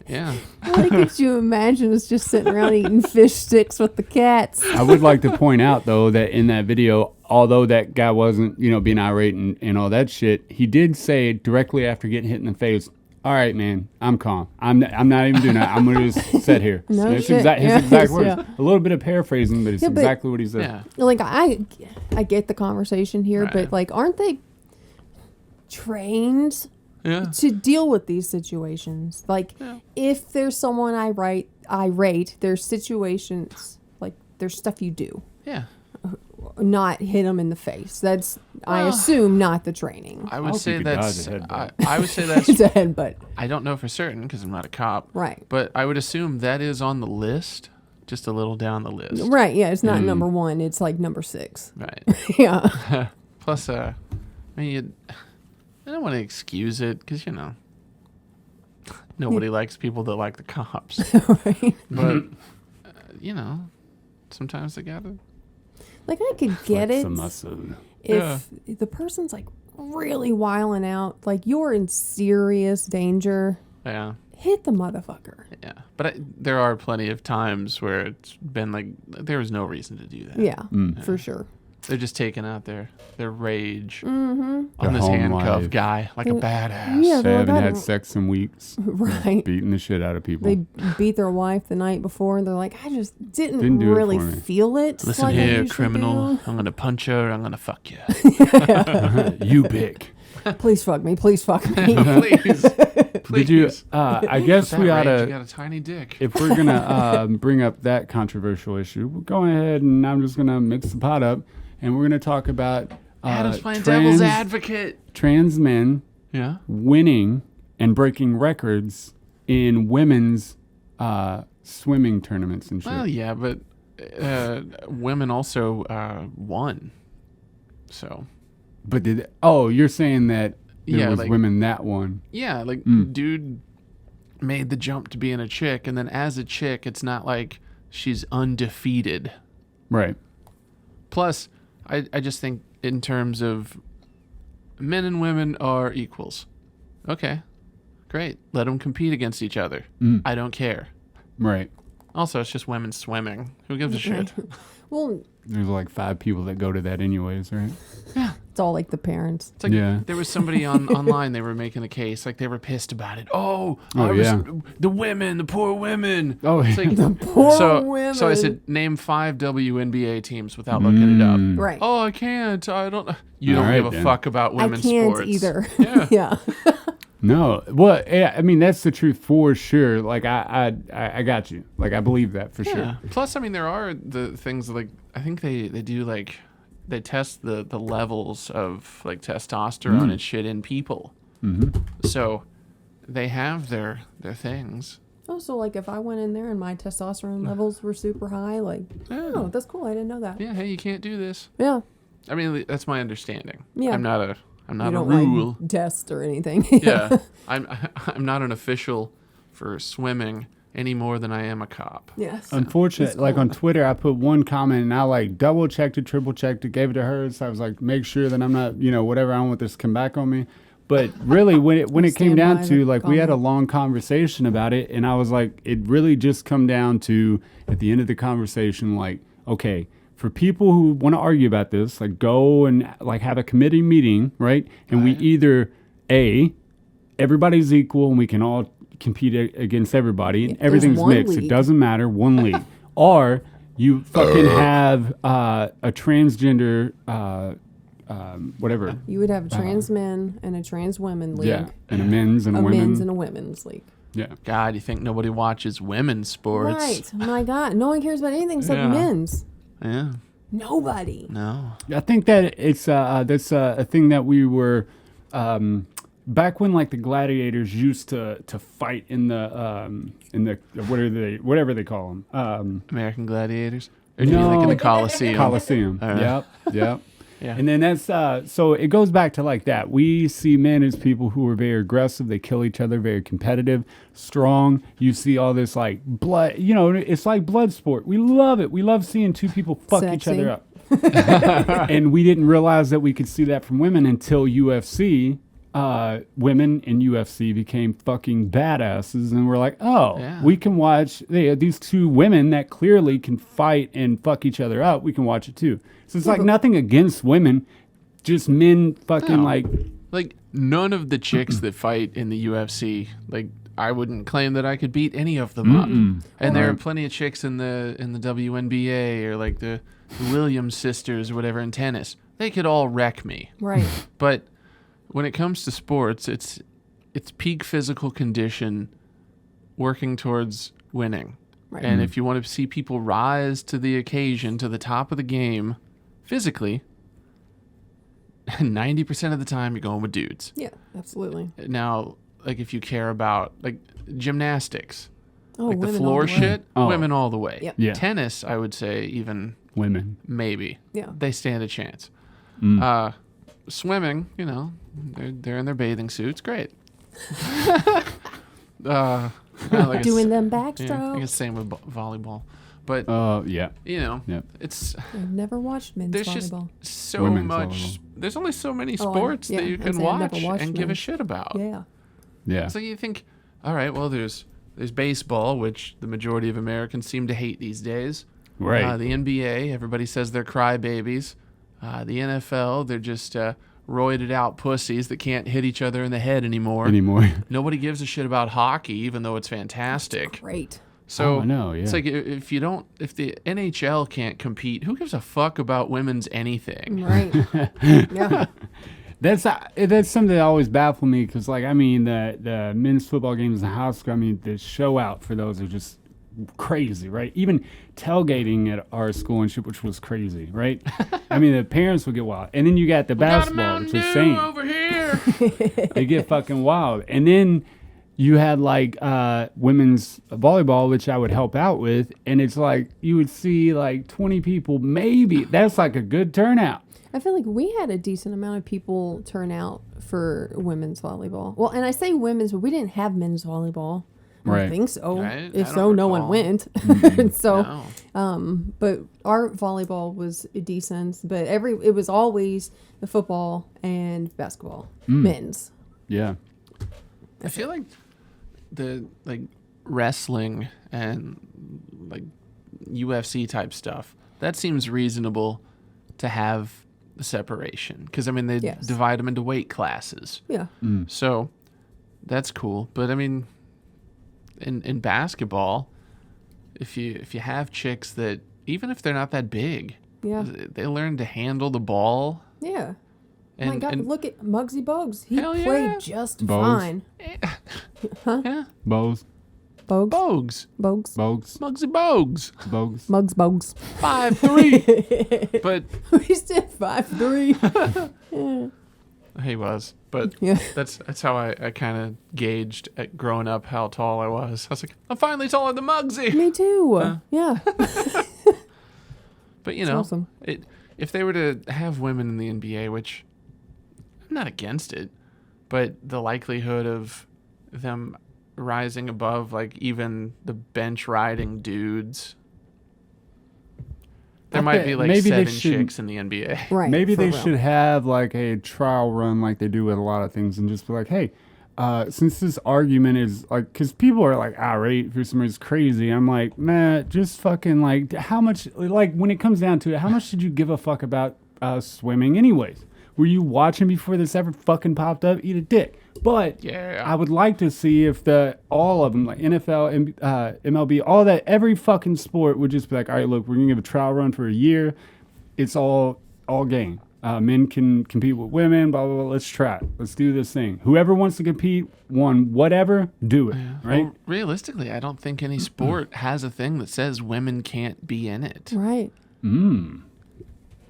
Yeah. What could you imagine us just sitting around eating fish sticks with the cats? I would like to point out, though, that in that video, although that guy wasn't, being irate and all that shit, he did say directly after getting hit in the face, all right, man, I'm calm. I'm not even doing that. I'm going to just sit here. No It's shit. his Yes, exact words. yeah. A little bit of paraphrasing, but it's Yeah, but- exactly what he said. Yeah. Like I get the conversation here, Right. but like, aren't they trained Yeah. to deal with these situations? Like, if there's someone irate, there's situations like there's stuff you do, Yeah. not hit them in the face. That's I assume not the training. I would hope say you could that's dodge a headbutt. I would say that's It's a headbutt, I don't know for certain because I'm not a cop. right? But I would assume that is on the list, just a little down the list. Right? Yeah, it's not number 1. It's like number 6. Right. Yeah. Plus, I don't want to excuse it because nobody likes people that like the cops. Right. But sometimes they gotta. Like I could get it Some muscle. if the person's like really wilding out, like you're in serious danger. Yeah. Hit the motherfucker. Yeah. But there are plenty of times where it's been like there was no reason to do that. Yeah, for sure. They're just taking out their rage Mm-hmm. on Their this home handcuffed life. guy like a badass. Yeah, They they're haven't like, had sex in weeks. right. Beating the shit out of people. They beat their wife the night before, and they're like, I just Didn't do it really for me. feel it. Listen like I here, usually criminal. do." I'm gonna punch her. I'm gonna fuck you. You big. Please fuck me. Please fuck me. Please. Did you? I guess That we ought rage, you to. got a tiny dick. If we're gonna bring up that controversial issue, we're going ahead and I'm just gonna mix the pot up, and we're gonna talk about Adam's playing devil's advocate. trans men Yeah. winning and breaking records in women's swimming tournaments and shit. Well, yeah, but women also won. So But you're saying that there Yeah, was like- women that won? yeah, like Mm. dude made the jump to being a chick, and then as a chick, it's not like she's undefeated. Right. Plus, I just think in terms of men and women are equals. Okay, great. Let them compete against each other. Mm. I don't care. Right. Also, it's just women swimming. Who gives a shit? Well, There's like 5 people that go to that anyways, right? it's all like the parents. It's like Yeah. there was somebody online. They were making a case, like they were pissed about it. Yeah. The women, the poor women. Oh, It's yeah. like, Poor so women. I said, name 5 WNBA teams without looking it up. Right. Oh, I can't. I don't. You All don't right, give a then. fuck about I women's can't sports either. Yeah. Yeah. No. Well, yeah, I mean, that's the truth for sure. Like, I got you. Like, I believe that for Yeah. sure. Plus, I mean, there are the things like I think they do like they test the levels of like testosterone and shit in people. Mm-hmm. So they have their things. Oh, so like if I went in there and my testosterone levels were super high, like, Yeah. oh, that's cool. I didn't know that. Yeah. Hey, you can't do this. Yeah. I mean, that's my understanding. Yeah. I'm not You a don't rule. like test or anything. Yeah. I'm not an official for swimming any more than I am a cop. Yes. Unfortunate. It's Like cool. on Twitter, I put one comment and I like double checked it, triple checked it, gave it to her. So I was like, make sure that I'm not, whatever. I don't want this to come back on me. But really, when it came Stand down by to the like, we had a comment. long conversation about it, and I was like, it really just come down to at the end of the conversation, like, okay, for people who want to argue about this, like, go and like have a committee meeting, right? And we Right. either everybody's equal and we can all compete against everybody, and There's everything's one mixed. It league. doesn't matter, one league, or you fucking have a transgender. Whatever. You would have a trans men and a trans women league. Yeah, and a men's and a A women's. men's and a women's league. Yeah. God, you think nobody watches women's sports? Right. My God. No one cares about anything except Yeah. men's. Yeah. Nobody. No. I think that it's that's a thing that we were back when like the gladiators used to fight in the whatever they call them American Gladiators? Or do you mean like in the Coliseum? Coliseum. Yep. Yeah. And then that's so it goes back to like that. We see men as people who are very aggressive. They kill each other, very competitive, strong. You see all this like blood. It's like blood sport. We love it. We love seeing two people fuck each Sexy. other up. And we didn't realize that we could see that from women until UFC. Women in UFC became fucking badasses, and we're like, oh, Yeah. we can watch these two women that clearly can fight and fuck each other up. We can watch it too. So it's like nothing against women, just men fucking No. like none of the chicks that fight in the UFC, like I wouldn't claim that I could beat any of them up. And there are plenty of chicks in the WNBA or like the Williams sisters or whatever in tennis. They could all wreck me. Right. But when it comes to sports, it's peak physical condition working towards winning. Right. And if you want to see people rise to the occasion, to the top of the game, physically, 90% of the time you're going with dudes. Yeah, absolutely. Now, like if you care about like gymnastics, Oh, like the women floor all the way. shit, Oh. women all the way. Yep. Yeah. Tennis, I would say even women. maybe. Yeah. They stand a chance. Mm. Swimming, they're in their bathing suits. Great. Like Doing them yeah, I backstrokes. guess same with volleyball. But, Yeah. yeah. I've never watched men's There's just volleyball. so Women's much. volleyball. There's only so many Oh, sports yeah, that you I'm can saying I've never watch watched and give a men's. shit about. Yeah. Yeah. So you think, all right, well, there's baseball, which the majority of Americans seem to hate these days. Right. The NBA, everybody says they're crybabies. The NFL, they're just roided out pussies that can't hit each other in the head anymore. Nobody gives a shit about hockey, even though it's fantastic. Great. So I know, yeah. It's like if the NHL can't compete, who gives a fuck about women's anything? Right. Yeah. That's something that always baffled me because, like, I mean, the men's football games in high school, I mean, the show out for those are just crazy, right? Even tailgating at our school and shit, which was crazy, right? I mean, the parents would get wild. And then you got the basketball, which is insane. Over here. They get fucking wild. And then you had like women's volleyball, which I would help out with, and it's like you would see like 20 people, maybe. That's like a good turnout. I feel like we had a decent amount of people turn out for women's volleyball. Well, and I say women's, but we didn't have men's volleyball. I don't think so. If so, no one went. So, No. but our volleyball was decent. But it was always the football and basketball, men's. Yeah. I feel like the wrestling and like UFC type stuff, that seems reasonable to have the separation because I mean they divide them into weight classes. Yeah. So that's cool. But I mean, in basketball, if you have chicks that even if they're not that big, they learn to handle the ball. Yeah. And, my God, look at Muggsy Bogues. He Hell played just Bogues. fine. Yeah. Bogues. Bogues. Muggsy Bogues. 5'3". 5'3". But He's still 5'3". he was. But Yeah. that's how I kind of gauged at growing up how tall I was. I was like, I'm finally taller than Muggsy. Me too. Yeah. But you That's know, awesome. If they were to have women in the NBA, which I'm not against it, but the likelihood of them rising above like even the bench riding dudes, there might be like maybe 7 chicks in the NBA. Right. Maybe for they real. should have like a trial run like they do with a lot of things and just be like, hey, since this argument is like, because people are like irate for some reason, crazy. I'm like, man, just fucking like, how much, like when it comes down to it, how much did you give a fuck about swimming anyways? Were you watching before this ever fucking popped up? Eat a dick. But Yeah. I would like to see if all of them, like NFL, MLB, all that, every fucking sport would just be like, all right, look, we're going to give a trial run for a year. It's all game. Men can compete with women, blah, blah, blah. Let's try it. Let's do this thing. Whoever wants to compete, whatever, do it, right? Well, realistically, I don't think any sport has a thing that says women can't be in it. Right.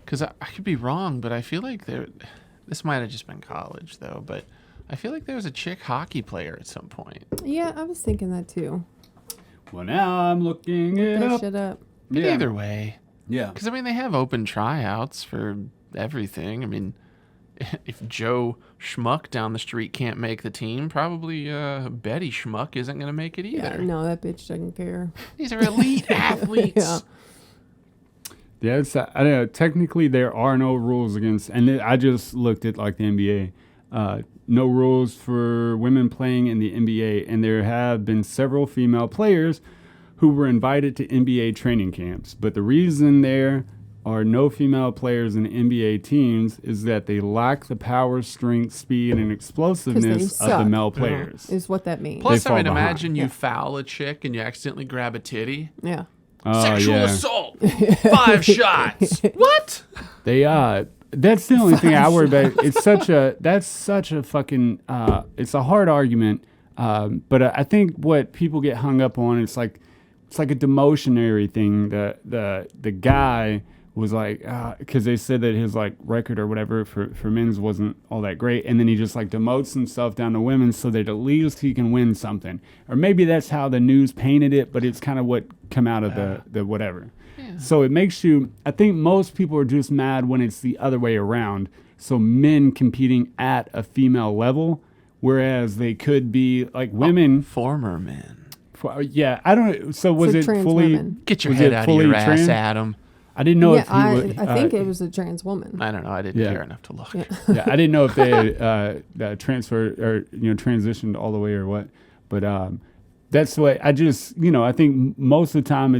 Because I could be wrong, but I feel like this might have just been college, though, but I feel like there was a chick hockey player at some point. Yeah, I was thinking that too. Well, now I'm looking it That up. shit up. But either way. Yeah. Because, I mean, they have open tryouts for everything. I mean, if Joe Schmuck down the street can't make the team, probably Betty Schmuck isn't going to make it either. Yeah, no, that bitch doesn't care. These are elite athletes. Yeah. Yeah, I don't know. Technically, there are no rules against, and I just looked at like the NBA. No rules for women playing in the NBA, and there have been several female players who were invited to NBA training camps. But the reason there are no female players in NBA teams is that they lack the power, strength, speed, and explosiveness of the suck. male players. Is what that means. Plus, They I mean, fall behind. imagine you foul a chick and you accidentally grab a titty. Yeah. Oh, Sexual yeah. assault. 5 shots. What? They that's the only thing I worry about. That's such a fucking it's a hard argument. But I think what people get hung up on, it's like a demotionary thing. The guy was like, because they said that his like record or whatever for men's wasn't all that great, and then he just like demotes himself down to women's so that at least he can win something. Or maybe that's how the news painted it, but it's kind of what come out of the whatever. Yeah. So it makes you, I think most people are just mad when it's the other way around. So men competing at a female level, whereas they could be like women. Former men. Yeah, I don't know. So was it trans fully? women. Get your was head it out of fully your ass, trans? Adam. I didn't know Yeah, if he was. I think it was a trans woman. I don't know. I didn't care enough to look. Yeah. Yeah, I didn't know if they had transferred or transitioned all the way or what. But that's the way. I just I think most of the time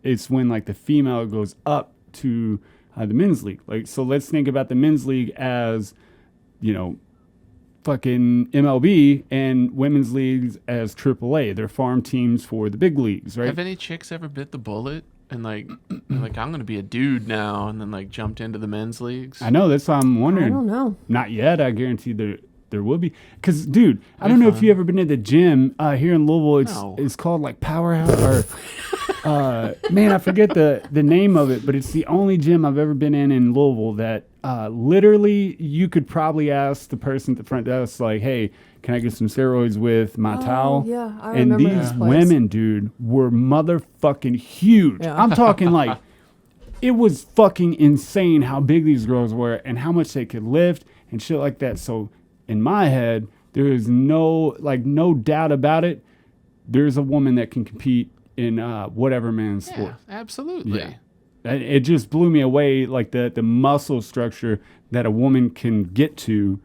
it's when like the female goes up to the men's league. Like, so let's think about the men's league as, you know, fucking MLB, and women's leagues as AAA. They're farm teams for the big leagues, right? Have any chicks ever bit the bullet and like I'm gonna be a dude now, and then like jumped into the men's leagues? I know, that's why I'm wondering. I don't know. Not yet. I guarantee there will be. Because, dude, I don't know if you ever been to the gym here in Louisville. It's called like Powerhouse or man, I forget the name of it, but it's the only gym I've ever been in Louisville that literally you could probably ask the person at the front desk, like, hey, can I get some steroids with my towel? Yeah, I and remember these this place. women, dude, were motherfucking huge. Yeah. I'm talking like, it was fucking insane how big these girls were and how much they could lift and shit like that. So in my head, there is no doubt about it. There's a woman that can compete in whatever man's sport. Absolutely. Yeah. It just blew me away, like the muscle structure that a woman can get to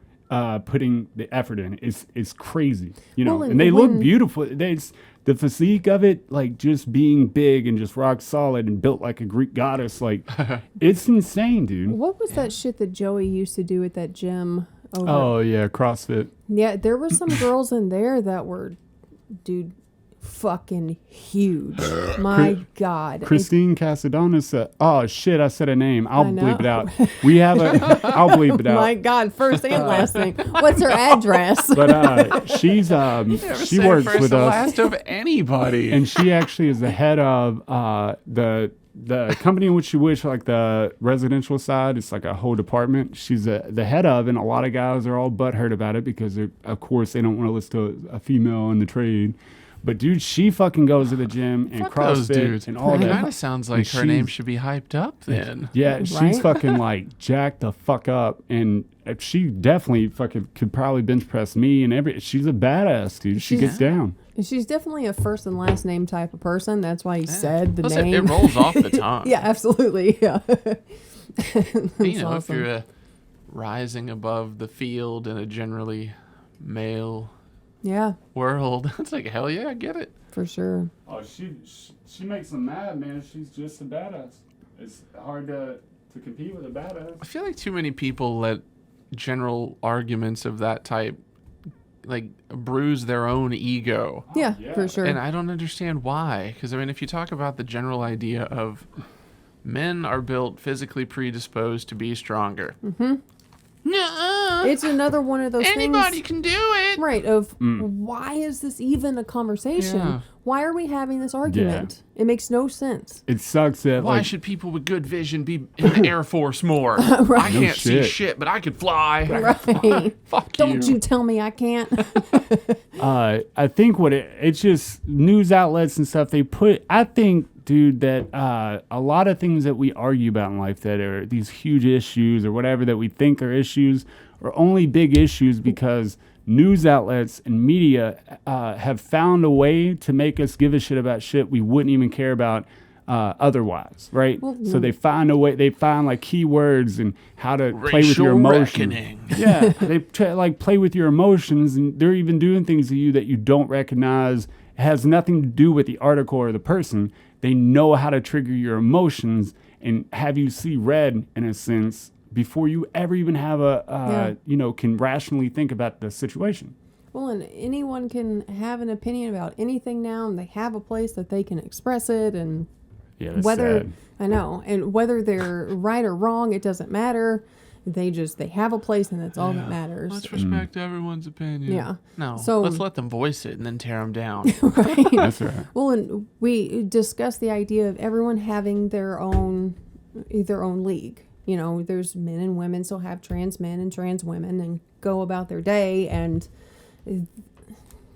putting the effort in. It's crazy, you know. Well, and they look beautiful. The physique of it, like just being big and just rock solid and built like a Greek goddess, like it's insane, dude. What was that shit that Joey used to do at that gym? Oh yeah, CrossFit. Yeah, there were some girls in there that were, dude, fucking huge. My God. Christine Casadonis. Oh shit, I said a name. I'll I know. bleep it out. We have I'll bleep it out. My God, first and last name. What's her address? But she's she works first with and us, last of anybody. and she actually is the head of the company in which she works, like the residential side. It's like a whole department. She's the head of, and a lot of guys are all butthurt about it because of course they don't want to listen to a female in the trade. But dude, she fucking goes to the gym and CrossFit and all It that. kind of sounds like her name should be hyped up then. Yeah, Right? she's fucking like jacked the fuck up, and she definitely fucking could probably bench press me and she's a badass, dude. She gets down. She's definitely a first and last name type of person. That's why he said the Plus, name. it rolls off the tongue. Yeah, absolutely. Yeah. You know, awesome. if you're rising above the field in a generally male Yeah, world, it's like, hell yeah, I get it. for sure. Oh, she makes them mad, man. She's just a badass. It's hard to compete with a badass. I feel like too many people let general arguments of that type like bruise their own ego. Yeah, yeah. for sure. And I don't understand why. Because, I mean, if you talk about the general idea of men are built physically predisposed to be stronger. Mm-hmm. No. It's another one of those Anybody things. can do it. Right, of why is this even a conversation? Yeah. Why are we having this argument? It makes no sense. It sucks that Why like should people with good vision be in the Air Force more? I No can't see shit. shit, but I could fly. Right. Fuck Don't you tell me I can't. I think what it's just news outlets and stuff they put. I think, dude, that a lot of things that we argue about in life that are these huge issues or whatever that we think are issues are only big issues because news outlets and media have found a way to make us give a shit about shit we wouldn't even care about otherwise, right? So they find a way. They find like keywords and how to play with your Racial emotions. reckoning. Yeah, they like play with your emotions, and they're even doing things to you that you don't recognize. It has nothing to do with the article or the person. They know how to trigger your emotions and have you see red in a sense before you ever even have can rationally think about the situation. Well, and anyone can have an opinion about anything now, and they have a place that they can express it, and Yeah, that's whether sad. I know, and whether they're right or wrong, it doesn't matter. They have a place, and that's all that matters. Let's respect everyone's opinion. Yeah. No. So- let's let them voice it and then tear them down. Right. That's right. Well, and we discussed the idea of everyone having their own league. You know, there's men and women, so have trans men and trans women, and go about their day. And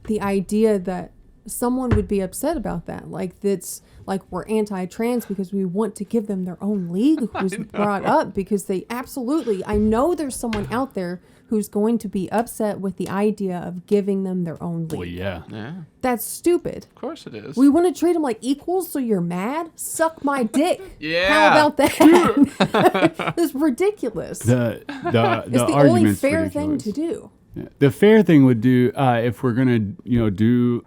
the idea that someone would be upset about that, like that's like we're anti-trans because we want to give them their own league, was brought up because they absolutely. I know there's someone out there who's going to be upset with the idea of giving them their own league. Well, yeah. Yeah, That's stupid. of course it is. We want to treat them like equals, so you're mad? Suck my dick. Yeah. How about that? It's ridiculous. The It's the only argument's fair thing ridiculous. to do. The fair thing would do if we're gonna do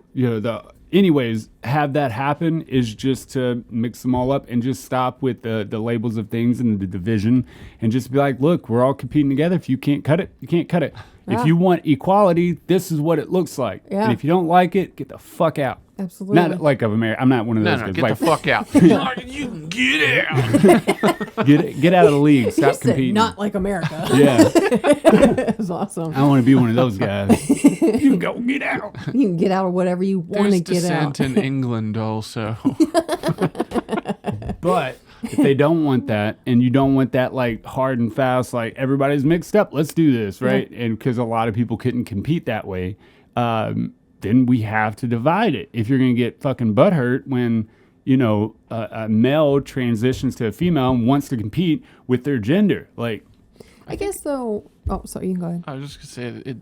anyways, have that happen is just to mix them all up and just stop with the labels of things and the division and just be like, look, we're all competing together. If you can't cut it, you can't cut it. If you want equality, this is what it looks like. Yeah. And if you don't like it, get the fuck out. Absolutely. Not like of America. I'm not one of those guys. Get Like, the fuck out. You can get out. get out of the league. He Stop said, competing. not like America. Yeah. That's awesome. I don't want to be one of those guys. You go get out. You can get out of whatever you want to There's get out. dissent in England also. But if they don't want that, and you don't want that like hard and fast, like everybody's mixed up, let's do this, right? Yeah. And because a lot of people couldn't compete that way, then we have to divide it. If you're going to get fucking butthurt when, you know, a male transitions to a female and wants to compete with their gender, like. I guess though. Oh, sorry, you can go ahead. I was just gonna say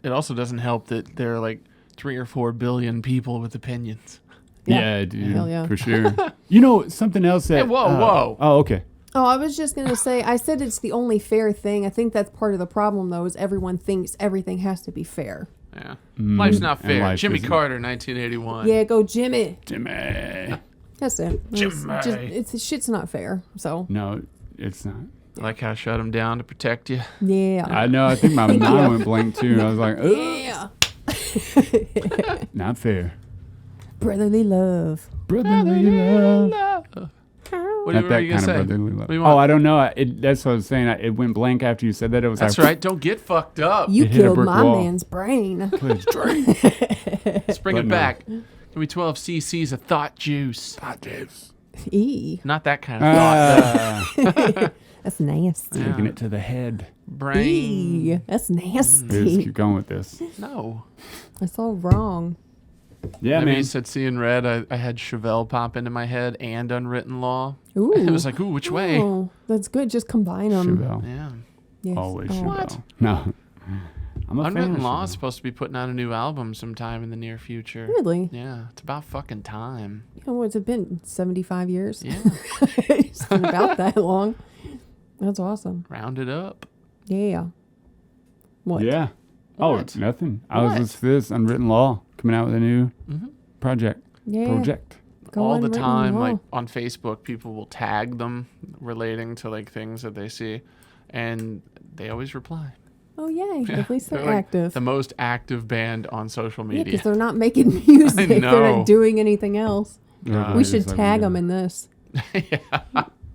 it also doesn't help that there are like 3 or 4 billion people with opinions. Yeah, dude, Hell yeah. for sure. You know, something else that. Hey, whoa. Oh, okay. Oh, I was just going to say, I said it's the only fair thing. I think that's part of the problem, though, is everyone thinks everything has to be fair. Yeah. Life's not fair. life Jimmy isn't. Carter, 1981. Yeah, go Jimmy. Jimmy. That's it. Jimmy. It's shit's not fair. So, No, it's not. I like how I shut him down to protect you. yeah. I know. I think my mind went blank too. I was like, ugh, Yeah. not fair. Brotherly love. Brotherly love. What Not were that you kind gonna of say? brotherly love. What do you want? Oh, I don't know. That's what I was saying. It went blank after you said that. It was That's like, right. Don't get fucked up. You It hit a killed brick my wall. man's brain. Let's drink. Let's bring But it no. back. Give me 12 cc's of thought juice. Hot juice. E. Not that kind of thought. That's nasty. Taking it to the head. Brain. E. That's Let's nasty. keep going with this. No. That's all wrong. Yeah, Maybe man. you said seeing red. I had Chevelle pop into my head and Unwritten Law. Ooh. It was like, ooh, which way? Oh, that's good. Just combine them. Chevelle. Yeah. Yes. Always Oh. Chevelle. What? No. I'm a fan Unwritten of Law is Chevelle. supposed to be putting out a new album sometime in the near future. Really? Yeah. It's about fucking time. What's it been? 75 years? Yeah. It's been about that long. That's awesome. Round it up. Yeah. What? Yeah. What? Oh, nothing. I was What? listening to this Unwritten Law coming out with a new project. Yeah. Project. Go All the Unwritten time, Law. like on Facebook, people will tag them relating to like things that they see, and they always reply. Oh, yay. At least they're like active. the most active band on social Yeah, media. because they're not making music. They're know. not doing anything else. Everybody We is should like, tag yeah. them in this.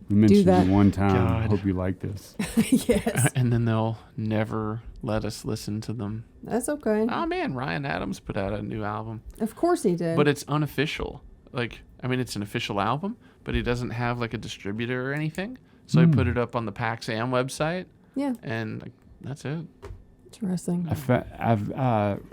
We mentioned that. you one time. God. Hope you like this. Yes. And then they'll never let us listen to them. That's okay. Oh man, Ryan Adams put out a new album, Of course he did. but it's unofficial. Like, I mean, it's an official album, but he doesn't have like a distributor or anything. So he put it up on the PAX-AM website, yeah. and like, that's it. Interesting. I've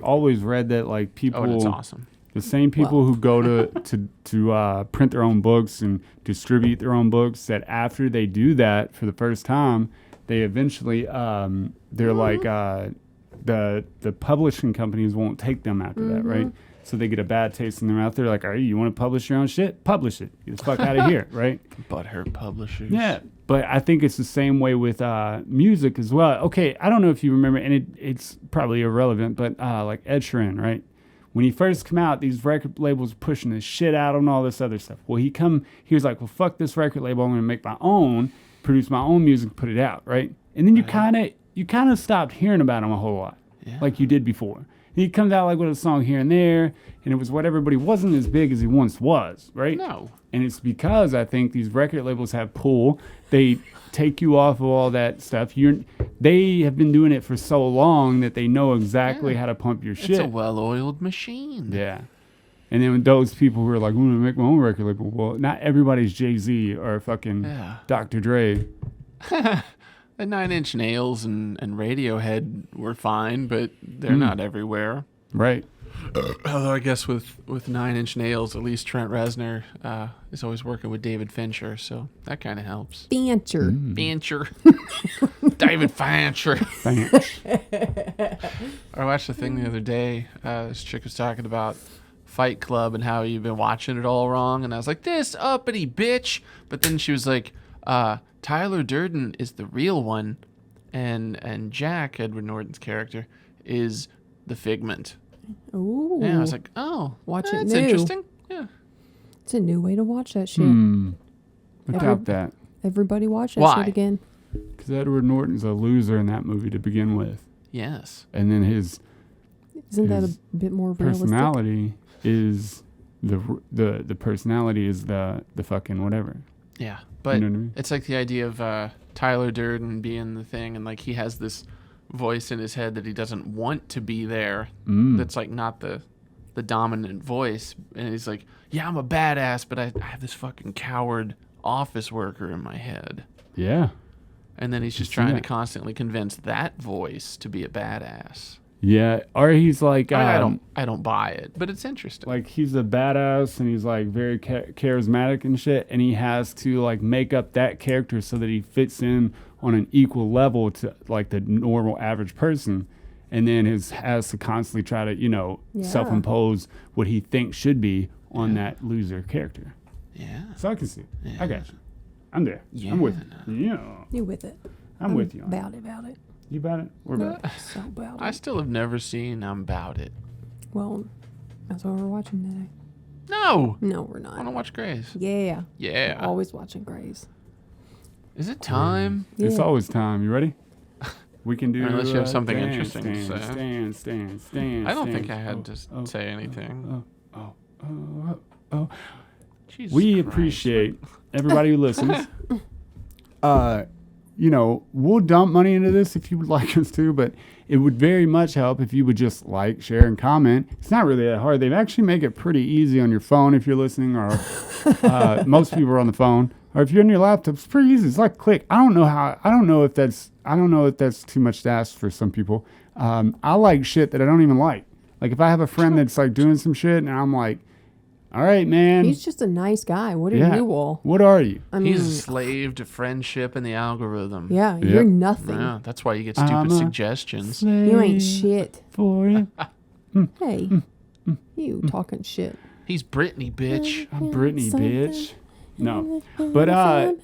always read that like people, Oh, and it's awesome. the same people who go to print their own books and distribute their own books, that after they do that for the first time, they eventually they're like the publishing companies won't take them after that, right? So they get a bad taste in their mouth. They're like, "All right, you want to publish your own shit? Publish it. Get the fuck out of here," right? Butthurt Publishers. Yeah, but I think it's the same way with music as well. Okay, I don't know if you remember, and it's probably irrelevant, but like Ed Sheeran, right? When he first came out, these record labels pushing his shit out and all this other stuff. Well, he was like, well, fuck this record label. I'm going to make my own, produce my own music, put it out, right? And then you kind of stopped hearing about him a whole lot, like you did before. He comes out like with a song here and there, and it was what everybody wasn't as big as he once was, right? No. And it's because I think these record labels have pull. They take you off of all that stuff. They have been doing it for so long that they know exactly how to pump your shit. It's a well-oiled machine. Yeah. And then those people who are like, I'm going to make my own record label. Well, not everybody's Jay-Z or fucking Dr. Dre. The 9 Inch Nails and Radiohead were fine, but they're not everywhere. Right. Although I guess with 9 Inch Nails, at least Trent Reznor is always working with David Fincher, so that kind of helps. Fancher. Fincher. David Fincher. Thanks. I watched the thing the other day. This chick was talking about Fight Club and how you've been watching it all wrong, and I was like, this uppity bitch. But then she was like, Tyler Durden is the real one, and Jack, Edward Norton's character, is the figment. Ooh. Yeah, I was like, oh, Watch it that's new. interesting. Yeah. It's a new way to watch that shit. Without that. Everybody watch that Why? shit again. Because Edward Norton's a loser in that movie to begin with. Yes. And then his Isn't that a bit more realistic? personality is the personality is the fucking whatever. Yeah. But You know what I mean? it's like the idea of Tyler Durden being the thing, and like he has this voice in his head that he doesn't want to be there. That's like not the dominant voice. And he's like, yeah, I'm a badass, but I have this fucking coward office worker in my head. Yeah. And then he's just trying to constantly convince that voice to be a badass. Yeah. Or he's like, I don't buy it, but it's interesting. like he's a badass and he's like very charismatic and shit, and he has to like make up that character so that he fits in on an equal level to like the normal average person, and then has to constantly try to self-impose what he thinks should be on that loser character. Yeah. So I can see it. Yeah. I got you. I'm there. Yeah. I'm with you. Yeah. You with it? I'm with you. About it. You about it? We're about it. So about I it. still have never seen I'm About It. Well, that's what we're watching today. No. No, we're I want to not. watch Grace. Yeah. Yeah. Always watching Grays. Is it time? It's Yeah. always time. You ready? We can do. Unless you have something stand, interesting to stand, say. Stand. I don't think stand. I had to say anything. Jesus We Christ. appreciate everybody who listens. We'll dump money into this if you would like us to, but it would very much help if you would just like, share, and comment. It's not really that hard. They actually make it pretty easy on your phone if you're listening, or most people are on the phone. Or if you're on your laptop, it's pretty easy. It's like click. I don't know if that's too much to ask for some people. I like shit that I don't even like. Like if I have a friend that's like doing some shit and I'm like, all right, man. He's just a nice guy. What are you all? What are you? I mean, He's a slave to friendship and the algorum. yeah, you're nothing. Yeah, that's why you get I'm stupid a suggestions. You ain't shit. For you. Hey, you talking shit. He's Britney, bitch. I'm Brittany, bitch. No. But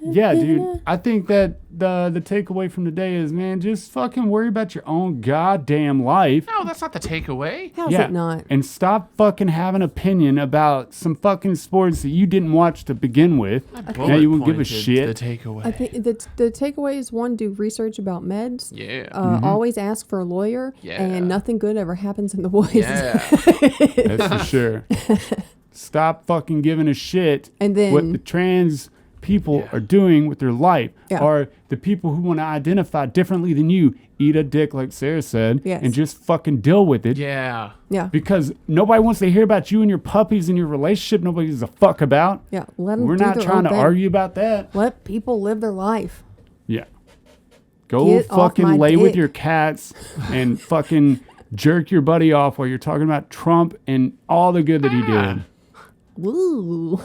yeah, dude, I think that the takeaway from today is, man, just fucking worry about your own goddamn life. No, that's not the takeaway. How's it not? And stop fucking having an opinion about some fucking sports that you didn't watch to begin with. Now you won't give a shit. The takeaway. I think the takeaway is one: do research about meds. Yeah. Always ask for a lawyer. Yeah. And nothing good ever happens in the woods. Yeah. That's for sure. Stop fucking giving a shit And then- what the trans people are doing with their life. Yeah. Or the people who want to identify differently than you. Eat a dick, like Sarah said, Yes. and just fucking deal with it. Yeah. Yeah. Because nobody wants to hear about you and your puppies and your relationship. Nobody gives a fuck about. Yeah. Let them We're do not their trying own to thing. argue about that. Let people live their life. Yeah. Go Get off fucking my lay with dick. your cats and fucking jerk your buddy off while you're talking about Trump and all the good that he did. Woo.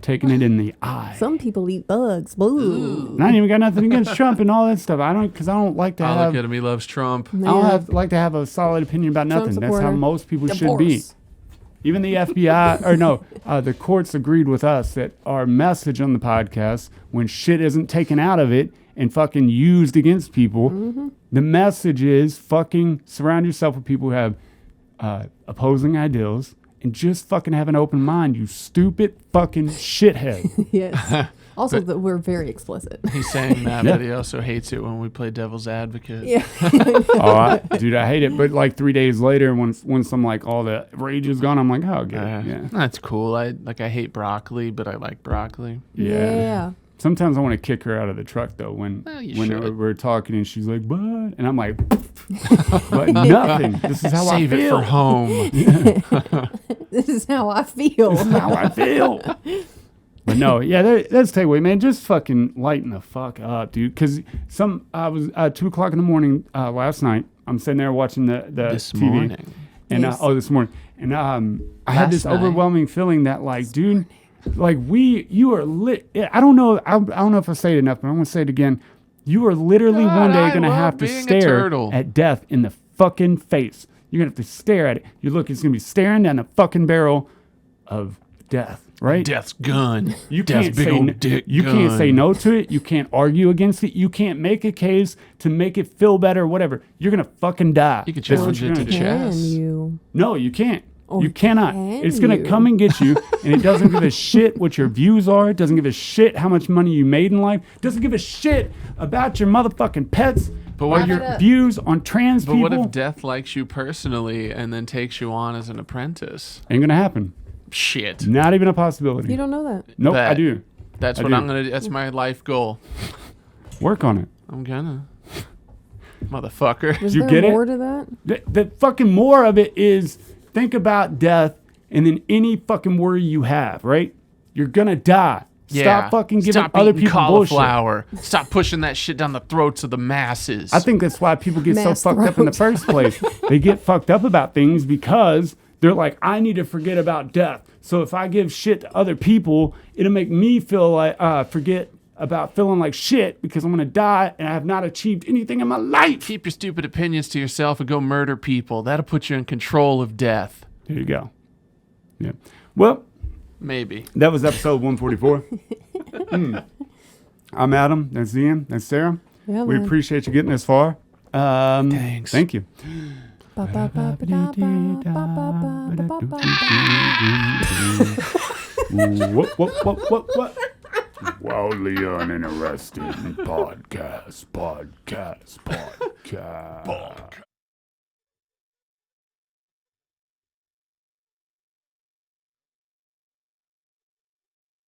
Taking it in the eye. Some people eat bugs. Woo. And I ain't even got nothing against Trump and all that stuff. I don't like to I have. look at him. He loves Trump. I don't like to have a solid opinion about Trump nothing. That's how supporter. most people should be. Divorce. Even the FBI, or no, the courts agreed with us that our message on the podcast, when shit isn't taken out of it and fucking used against people, the message is fucking surround yourself with people who have opposing ideals and just fucking have an open mind, you stupid fucking shithead. Yes. Also, that we're very explicit. He's saying that, Yeah. but he also hates it when we play devil's advocate. Yeah. Dude, I hate it. But like 3 days later, once I'm like all the rage is gone, I'm like, oh, good. Yeah. That's cool. I hate broccoli, but I like broccoli. Yeah. Sometimes I want to kick her out of the truck though when You when should. we're talking and she's like, but, and I'm like, but nothing. This is how Save I it feel. for home. This is how I feel. This is how I feel. But no, yeah, that's takeaway, man. Just fucking lighten the fuck up, dude. Because I was 2 o'clock in the morning last night. I'm sitting there watching the This TV. morning. And Yes. this morning, and I had this Last night. overwhelming feeling that like, dude, like you are lit. I don't know. I don't know if I say it enough, but I'm gonna say it again. You are literally God, one day I gonna love have to being a stare turtle. at death in the fucking face. You're gonna have to stare at it. It's gonna be staring down the fucking barrel of death, right? Death's gun. You Death's can't big say old dick you gun. can't say no to it. You can't argue against it. You can't make a case to make it feel better, whatever. You're gonna fucking die. You can That's what challenge you're it to gonna do. chess. Can you? No, you can't. Or You cannot. can It's gonna you? come and get you, and it doesn't give a shit what your views are. It doesn't give a shit how much money you made in life. It doesn't give a shit about your motherfucking pets. But what or if your you're- views on trans But people. what if death likes you personally and then takes you on as an apprentice? Ain't gonna happen. Shit. Not even a possibility. You don't know that. Nope, I Bet. do. That's I what do. I'm gonna do. That's my life goal. Work on it. I'm gonna. Motherfucker. Is You there get it? more to that? The fucking more of it is think about death and then any fucking worry you have, right? You're gonna die. Stop fucking giving Stop other eating people bullshit. cauliflower. Stop pushing that shit down the throats of the masses. I think that's why people get so Mass fucked up in the throat. first place. They get fucked up about things because they're like, I need to forget about death. So if I give shit to other people, it'll make me feel like forget about feeling like shit because I'm gonna die and I have not achieved anything in my life. Keep your stupid opinions to yourself and go murder people. That'll put you in control of death. There you go. Yeah. Well, Maybe. that was episode 144. I'm Adam. That's Ian. That's Sarah. Yeah, We man. appreciate you getting this far. Thanks. Thank you. What? Wildly uninteresting podcast.